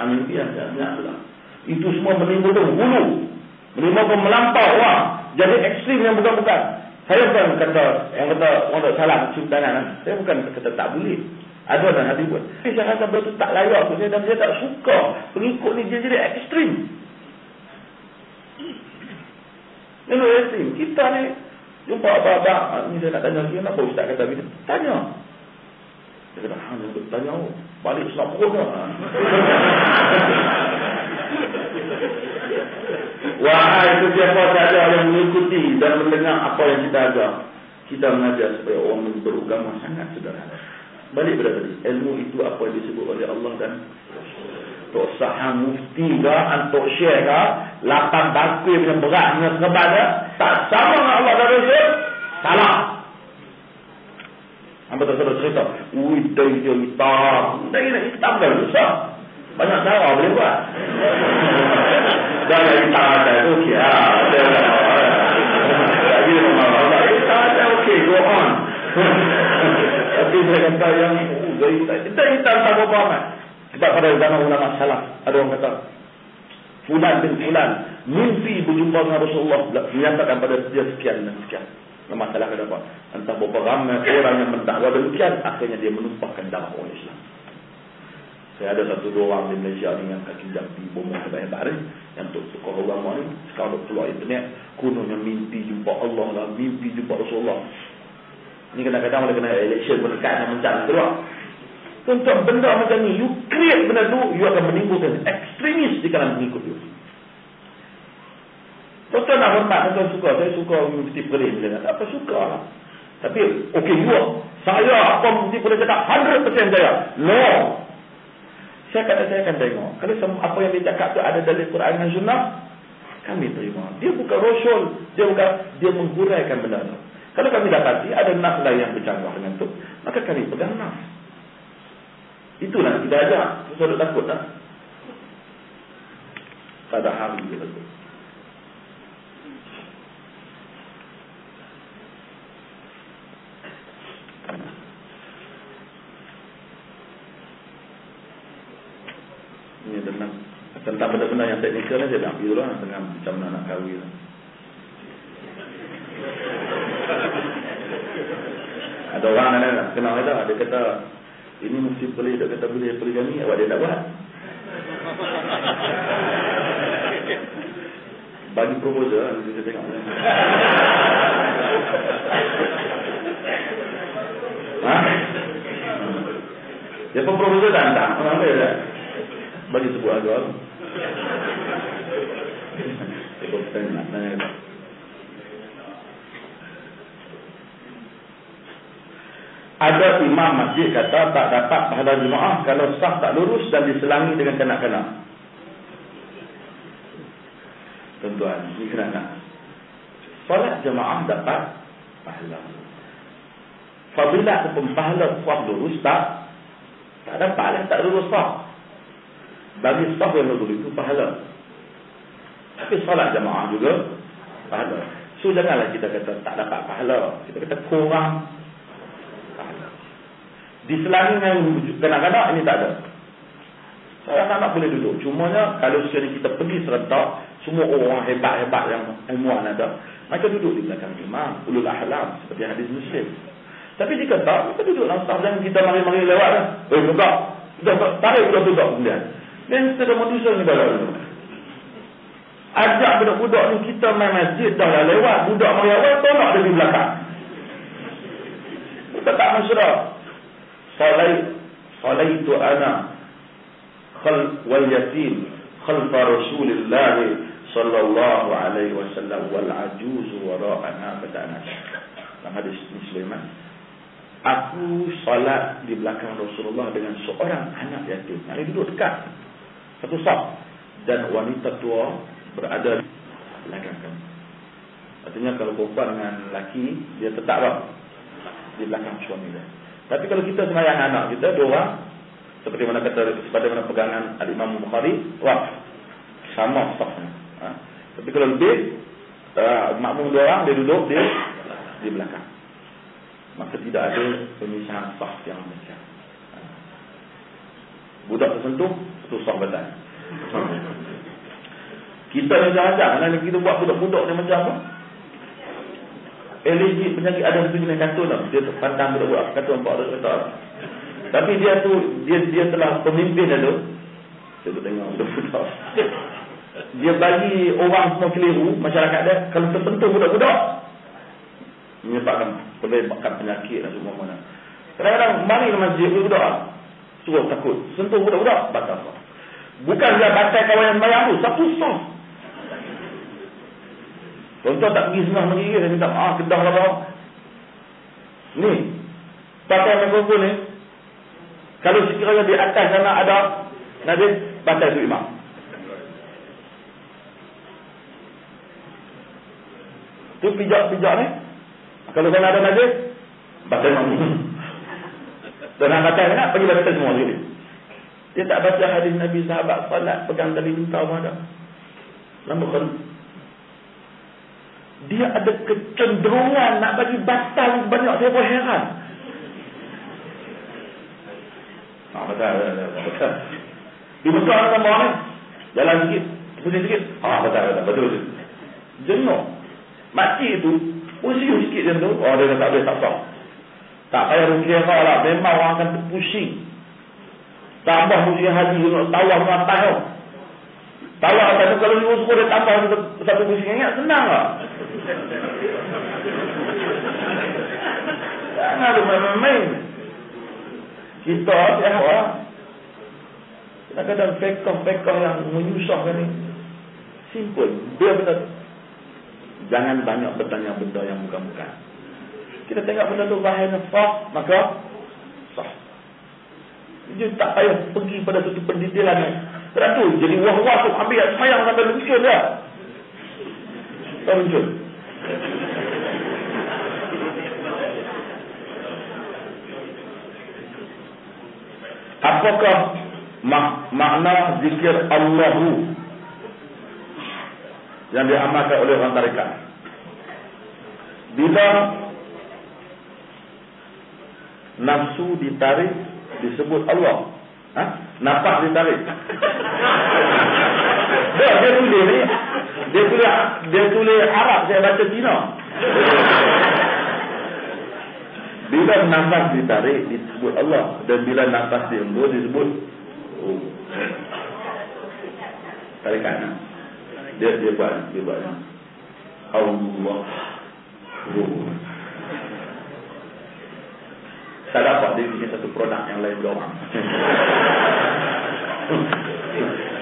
amin biasa, nak. Itu semua menimbulkan hulu, menimbulkan melampau orang, jadi ekstrim yang bukan-bukan. Saya bukan kata yang kata orang tak salah cium tangan. Saya bukan kata tak boleh. Ada dan Nabi buat. Saya rasa benda tu tak layak untuk saya dan saya tak suka pengikut ni dia jadi ekstrim. Ini ekstrim. Kita ni jumpa apa-apa ni saya nak tanya dia, kenapa ustaz kata begitu? Tanya. Dia kata, hanya untuk tanya balik selap perut ke? Wahai sesiapa sahaja yang mengikuti dan mendengar apa yang kita ajar, kita mengajar supaya orang beragama sangat sederhana. Balik pada tadi, ilmu itu apa yang disebut oleh Allah dan Tok Saham Mufti ke, Antok Syekh ke, 8 bakul yang berat dengan kepada tak sama dengan Allah dan Rasul, salah. Apa tak salah cerita? Dia hitam. Dia hitam kan susah. Banyak cara boleh buat. Jangan hitam ada tu okey lah. Lagi Allah hitam ada okey, go on. Tapi saya kata yang kita hitam tak apa amat. Sebab pada zaman ulama salaf ada orang kata fulan bin fulan mimpi berjumpa dengan Rasulullah, menyatakan pada dia sekian dan sekian. Masalah kenapa? Entah berapa ramai orang yang mendakwa demikian, akhirnya dia menumpahkan darah orang Islam. Saya ada 1-2 orang di Malaysia ni yang kaki jampi bomong hebat-hebat ni, yang untuk sekolah ulama ni, sekarang keluar internet, kononnya mimpi jumpa Allah lah, mimpi jumpa Rasulullah. Ni kadang-kadang oleh kena election berdekat yang mencari keluar. Tuan-tuan, benda macam ni, you create benda tu, you akan menimbulkan ekstremis di kalangan pengikut you. Tuan-tuan nak hormat, tuan-tuan suka. Saya suka Mufti Perlis misalnya. Tak apa, suka lah. Tapi, okey juga. Saya, apa Mufti Perlis cakap, 100% saya. No. Saya akan tengok. Kalau apa yang dia cakap tu ada dalam Quran dan Sunnah, kami terima. Dia bukan rasul. Dia menghuraikan benda tu. Kalau kami dapati ada nas lain yang bercanggah dengan tu, maka kami pegang nas. Itulah kita ajar. Saya takut tak? Pada hari dia betul. Tentang benda-benda yang teknikal ni saya nak pergi dulu lah, tengah macam mana nak kahwin. Ada orang nak kenal kita, dia kata ini mesti boleh, dia kata boleh poligami, awak dia tak buat. Bagi proposal, kita tengok. Dia pun proposal tak hantar, orang dia tak? Bagi sebuah agak. Saya nak tanya. Ada imam masjid kata tak dapat pahala jemaah kalau saf tak lurus dan diselangi dengan kanak-kanak. Tuan-tuan, ini kena. Solat jemaah dapat pahala. Fadilah ataupun pahala saf lurus tak dapat, tak lurus saf. Bagi saf yang lurus itu pahala. Tapi solat jemaah juga pahala. So janganlah kita kata tak dapat pahala. Kita kata kurang. Diselangi dengan kanak-kanak ini tak ada. Seorang anak boleh duduk. Cumanya kalau sekali kita pergi serentak, semua orang hebat-hebat yang ilmuwan ada, mereka duduk di belakang imam, ulul ahlam, seperti hadis Muslim. Tapi jika tak, kita duduk dalam staf dan kita mari-mari lewat lah. Budak. Tarik budak-budak kemudian. Dan kita dah manusia ni baru. Ajak budak-budak ni kita main masjid, dah lah lewat. Budak mari awal, tolak dia di belakang. Kita tak masyarakat. Salaitu ana wal yatim khalfa Rasulillah sallallahu alaihi wasallam wal ajuz wara'ana fatana. Dalam hadis Muslim, aku salat di belakang Rasulullah dengan seorang anak yatim. Yang duduk dekat satu saf dan wanita tua berada di belakang kami. Artinya kalau perempuan dengan lelaki dia tetap di belakang suami dia. Tapi kalau kita sembahyang anak kita dua orang, seperti mana kata sebagaimana pegangan Al-Imam Bukhari, wah sama safnya. Tapi kalau lebih makmum dua orang, dia duduk dia di belakang. Maka tidak ada pemisahan saf yang macam. Budak tersentuh, satu saf badan. Kita macam-macam, kalau kita buat budak-budak ni macam apa? Allergi penyakit ada satu jenis katun lah. Dia pandang budak-budak katun 400 meter. Tapi dia tu dia telah pemimpin tu. Saya tengok budak-budak. Dia bagi orang semua keliru, masyarakat dia kalau tersentuh budak-budak menyebabkan penyakit dan semua mana. Kadang-kadang mari ke masjid budak-budak suruh takut. Sentuh budak-budak batal. Bukan dia batal kawan yang bayar tu, satu sah. Contoh tak pergi senang menggigil, dia minta maaf, kedah lah. Ni, pakai mikrofon ni, kalau sekiranya di atas sana ada najis, batal tu imam. Tu pijak-pijak ni, kalau sana ada najis, batal imam. Dan nak batal nak, pergi batal semua sekali. Dia tak baca hadis Nabi sahabat salat, pegang tali lintau ada. Lama kan? Dia ada kecenderungan nak bagi batal banyak, saya pun heran. Betul. Di Mekah ada orang ni, jalan sikit, pusing sikit. Betul. Jenuh. Mati itu, pusing sikit dia tu, dia tak boleh tak sah. Tak payah rukiah kau lah, memang orang akan terpusing. Tambah pusing haji, tawar dengan tahun. Tawar satu kalau dia usul dia tambah satu pusing ingat, senang lah. Jangan lu main-main. Kita kadang-kadang fekah yang menyusahkan ni simple. Dia betul. Jangan banyak bertanya benda yang bukan-bukan. Kita tengok benda tu bahaya sah, maka sah. Dia tak payah pergi pada satu pendidaian. Sebab tu jadi wah-wah tu ambil sayang sampai muncul dia. Tak muncul. Apakah makna zikir Allahu yang diamalkan oleh orang tarekat? Bila nafsu ditarik disebut Allah, nampak ditarik. Dia tulis Arab, saya baca Cina. Bila nafas ditarik disebut Allah, dan bila nafas dihembus disebut tarik kanan. Dia buat Allah. Tak dapat dia bikin satu produk yang lain dua orang.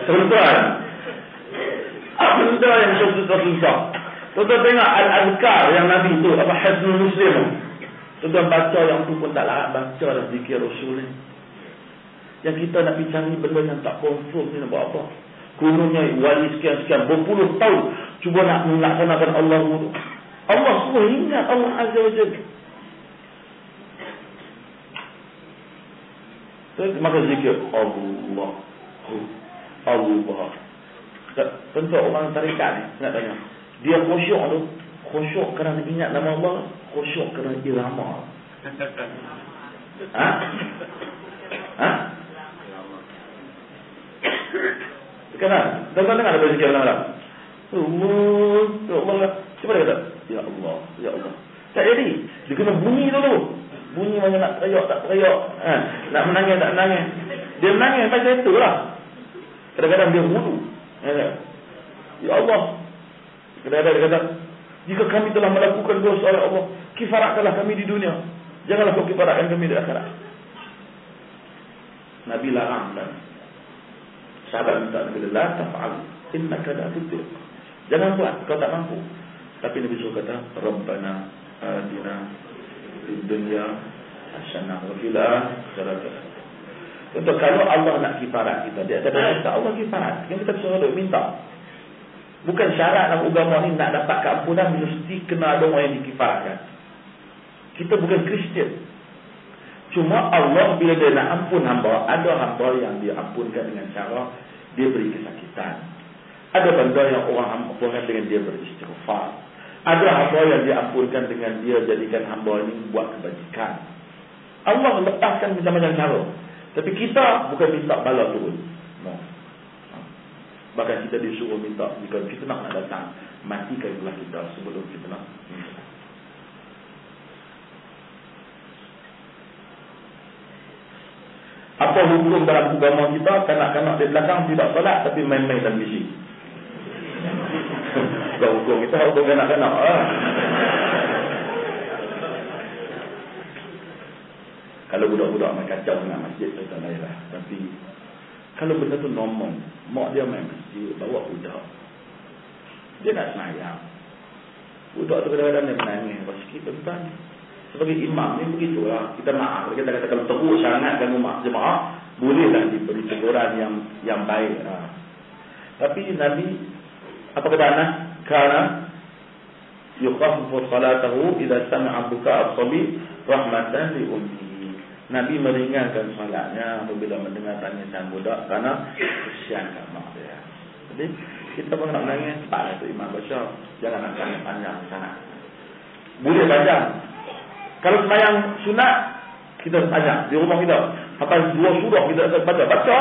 Tuan-tuan, apa benda yang susah? Tuan-tuan tengok Al-Azkar yang Nabi tu, apa Hisnul Muslim. Tuan-tuan baca yang tu pun tak larat baca dah zikir Rasul ni. Yang kita nak pergi cari benda yang tak confirm ni nak buat apa? Kononnya wali sekian-sekian berpuluh tahun cuba nak melaksanakan Allah tu. Allah suruh ingat Allah Azza wa Jalla. Maka zikir Allah. Tentu orang tarikat ni nak tanya, dia khusyuk tu, khusyuk kerana ingat nama Allah, khusyuk kerana irama. Kenapa? Tuan-tuan dengar ada zikir dalam Allah. Cuba dia kata, Ya Allah, Ya Allah. Tak jadi. Dia kena bunyi dulu. Bunyi macam nak teriak, tak teriak. Nak menangis, tak menangis. Dia menangis macam itulah. Kadang-kadang dia wudu. Ya Allah. Kadang-kadang dia kata, jika kami telah melakukan dosa oleh Allah, kifaratkanlah kami di dunia. Janganlah kau kifaratkan kami di akhirat. Nabi larang kan. Sahabat minta Nabi, la taf'al innaka la tutir. Jangan buat, kau tak mampu. Tapi Nabi suruh kata, Rabbana atina fid dunya hasanah wa fil akhirati. Untuk kalau Allah nak kifarat kita, dia kata Allah kifarat. Yang kita suruh minta. Bukan syarat dalam agama ni nak dapat keampunan mesti kena ada orang yang dikifaratkan. Kita bukan Kristian. Cuma Allah bila dia nak ampun hamba, ada hamba yang dia ampunkan dengan cara dia beri kesakitan. Ada benda yang orang ampunkan dengan dia beristighfar. Ada hamba yang dia ampunkan dengan dia jadikan hamba ini buat kebajikan. Allah lepaskan macam-macam cara. Tapi kita bukan minta bala turun. No. Bahkan kita disuruh minta, jika kita nak datang, matikanlah kita sebelum kita nak minta. Apa hukum dalam agama kita? Kanak-kanak di belakang tidak solat tapi main-main dan bising. Bukan hukum kita, hukum kanak-kanak. Kalau budak-budak main kacau dengan masjid, saya tak lain lah. Tapi kalau benda tu normal, mak dia main masjid, bawa budak, dia nak semayang. Budak tu kadang-kadang dia menangis, sikit tuan-tuan. Sebagai imam ni begitulah. Kita maaf. Kita kata kalau teruk sangat ganggu mak jemaah, bolehlah diberi teguran yang baik. Tapi Nabi apa kata anak? Karena yukhaffifu salatahu idza sami'a buka as-sabi rahmatan li ummihi. Nabi meringankan salatnya apabila mendengar tangisan budak kerana kesian kat mak dia. Jadi kita pun nak menangis, tak itu imam baca. Jangan nak panjang sangat. Boleh panjang. Kalau sembahyang sunat, kita banyak di rumah kita. Sampai 2 surah kita baca.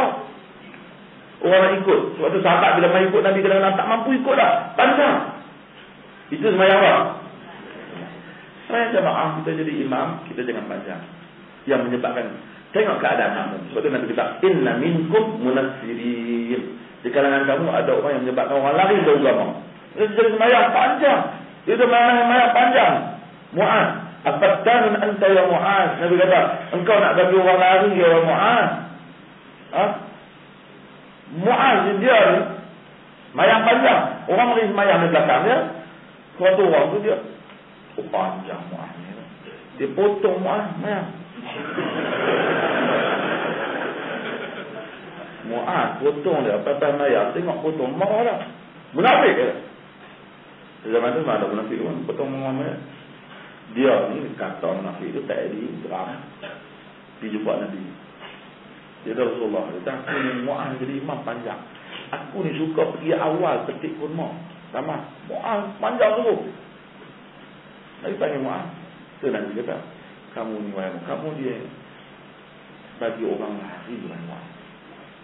Orang nak ikut. Sebab tu sahabat bila main ikut Nabi kadang-kadang tak mampu ikut dah. Panjang. Itu sembahyang apa? Saya jemaah kita jadi imam, kita jangan panjang. Yang menyebabkan, tengok keadaan kamu. Sebab tu Nabi kata, inna minkum munassirin. Di kalangan kamu ada orang yang menyebabkan orang lari dari agama. Dia jadi sembahyang panjang. Dia sembahyang panjang. Mu'ad. Afattanun anta ya Mu'az. Nabi kata, engkau nak bagi orang lari ya Mu'az. Mu'az dia ni semayang panjang. Orang mari semayang di belakang dia. Suatu orang tu dia panjang Mu'az ni. Dia potong Mu'az semayang. Mu'az potong dia. Apa-apa semayang, tengok potong, marah lah. Munafik ke? Zaman tu ada munafik pun, potong Mu'az. Dia ni kata munafik itu tak ada geram. Dia jumpa Nabi. Dia kata Rasulullah, dia kata aku ni Mu'az jadi imam panjang. Aku ni suka pergi awal petik kurma. Sama Mu'az panjang tu. Nabi panggil Mu'az. Tu Nabi kata, kamu ni wahai, kamu dia bagi orang lari dengan Mu'az.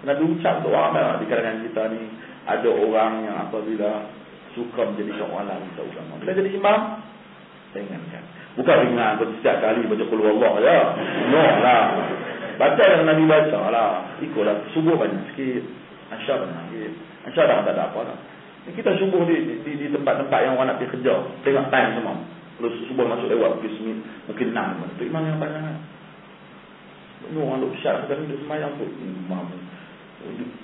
Nabi ucap doa di kalangan kita ni. Ada orang yang apabila suka menjadi seorang wanita agama, bila jadi imam, ringankan. Bukan ringan setiap kali baca qul huwallah ya. No lah. Baca yang Nabi baca lah. Ikutlah subuh banyak sikit. Asyar banyak. Asyar dah tak ada apa lah. Kita subuh di tempat-tempat yang orang nak pergi kerja. Tengok time semua. Terus subuh masuk lewat mungkin 6. Itu imam yang banyak kan. No, orang duk syak sekarang duk semayang tu. Imam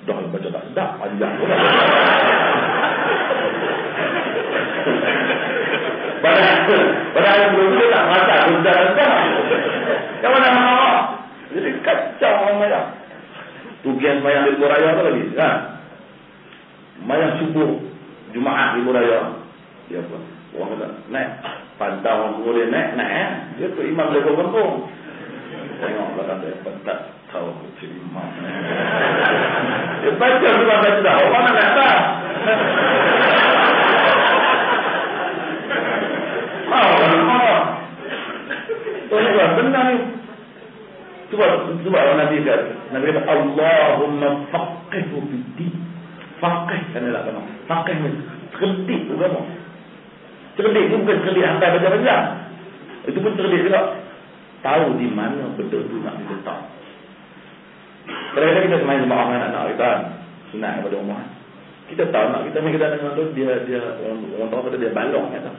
dah baca tak sedap. Panjang pun. Padahal belum dia tak baca. Sudah. Yang mana nama? Jadi kacau orang semayang. Tugian semayang di Ibu Raya tu lagi. Kan? Semayang subuh Jumaat di Ibu Raya. Dia apa? Orang kata, naik. Pantau orang boleh naik. Dia tu imam dari kampung. Tengok belakang dia. Tak tahu aku jadi imam. Dia baca juga baca. Orang nak naik tak? Tuan-tuan, benar ni. Sebab Nabi kata Allahumma faqihhu fid-din. Faqih kan dia nak kena. Faqih ni cerdik agama. Cerdik tu bukan cerdik hantar baca-baca. Itu pun cerdik juga. Tahu di mana betul tu nak diletak. Kadang-kadang kita semain jemaah dengan anak kita, sunat kepada rumah. Kita tahu nak kita dengar tu dia orang tahu kata dia balong kata.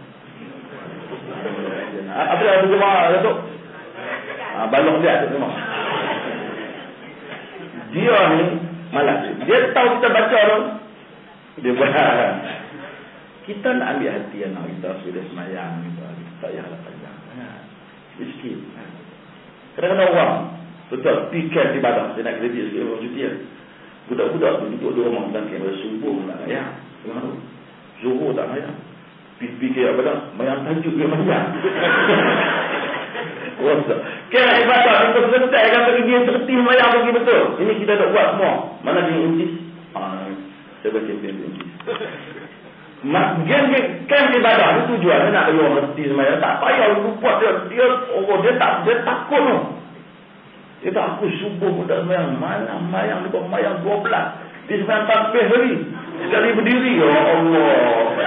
Apa dia ada jemaah tu? Balong dia ada jemaah. Dia ni malas. Dia tahu kita baca tu. Dia buat. Kita nak ambil hati anak kita sudah semayang kita. Tak payahlah panjang. Sikit. Kadang-kadang orang betul pikir di badan. Dia nak kredit sikit orang cuti. Budak-budak tu duduk di rumah dan kira subuh nak ayah. Zuhur tak ayah. Fikir apa dah? Mayang tajuk dia mayang. Kira ibadah kita selesai kata dia terti mayang bagi betul. Ini kita dah buat semua. Mana dia uncis? Saya baca dia uncis. Kan ibadah itu tujuan dia nak bagi orang berhenti semayang. Tak payah lu buat dia takut tu. Dia tak aku subuh muda semayang. Mana mayang dia buat mayang 12. Dia semayang tasbih hari. Sekali berdiri. Ya Allah.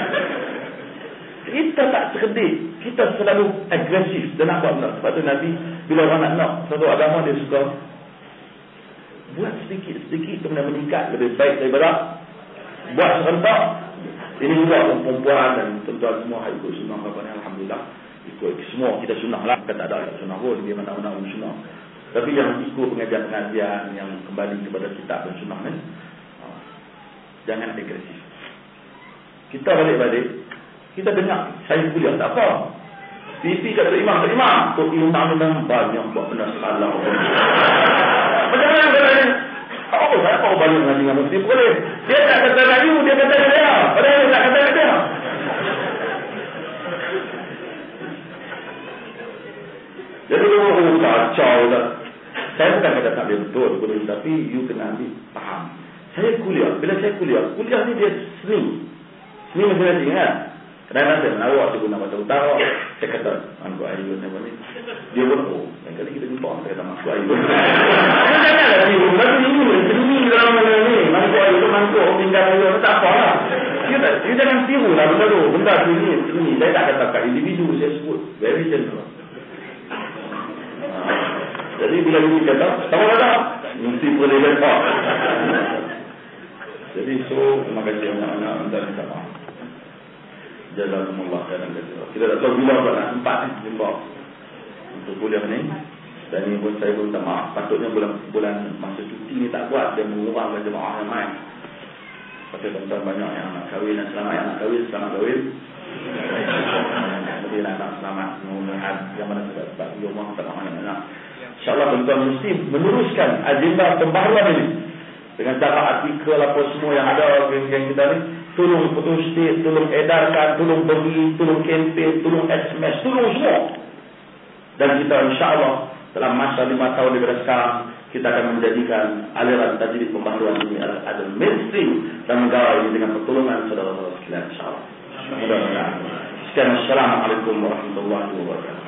Kita tak cerdik. Kita selalu agresif dan nak buat benar. Sebab tu Nabi bila orang nak satu agama dia suka buat sedikit-sedikit kemudian meningkat lebih baik daripada buat serentak. Ini juga perempuan dan tuan-tuan semua ikut sunnah apa ni, alhamdulillah. Ikut semua kita sunnah lah. Bukan tak ada sunnah pun dia mana-mana sunnah. Tapi yang ikut pengajian-pengajian yang kembali kepada kitab dan sunnah ni, jangan agresif. Kita balik-balik, kita dengar saya kuliah tak apa. Pipi kata imam, tu imam memang banyak buat benda salah. Macam mana kata ni? Saya tahu banyak ngaji dengan mesti boleh. Dia tak kata kayu, dia kata dia. Padahal dia tak kata dia. Jadi dia kacau dah. Saya bukan kata tak betul, tapi you kena ambil faham. Saya kuliah. Bila saya kuliah ni dia seni. Seni masing-masing kan? Kadang-kadang saya menawar dia guna bahasa utara. Saya kata, Mangkuk Ayu ni. Dia pun, yang kali kita jumpa, saya kata Mangkuk Ayu. Janganlah dia, lagu ini dalam mana ni. Mangkuk Ayu tu Mangkuk, tinggal Ayu, tak apa lah. Dia jangan tiru lah benda tu. Benda tu ini. Saya tak kata kat individu, saya sebut. Very gentle. Jadi bila ini kata, tahu tak? Mesti boleh letak. Jadi terima kasih anak-anak dan minta maaf. Jazakumullah khairan katsiran. Kita tak tahu bila nak sempat ni jumpa untuk kuliah ni. Dan ini pun saya pun minta maaf. Patutnya bulan masa cuti ni tak buat dan mengurangkan jemaah yang main. Pasal tuan-tuan banyak yang nak kahwin dan selamat kahwin. Jadi nak selamat mengulangan yang mana sebab di rumah tak mahu anak. InsyaAllah tuan-tuan mesti meneruskan agenda pembaharuan ini. Dengan cara artikel apa semua yang ada geng-geng kita ni. Tolong putus state, tolong edarkan, tolong bagi, tolong campaign, tolong SMS, tolong semua. Dan kita insyaAllah dalam masa 5 tahun daripada sekarang, kita akan menjadikan aliran tajwid pembaharuan ini adalah mainstream dan negara ini dengan pertolongan saudara-saudara sekalian insyaAllah. Mudah-mudahan. Sekian, Assalamualaikum warahmatullahi wabarakatuh.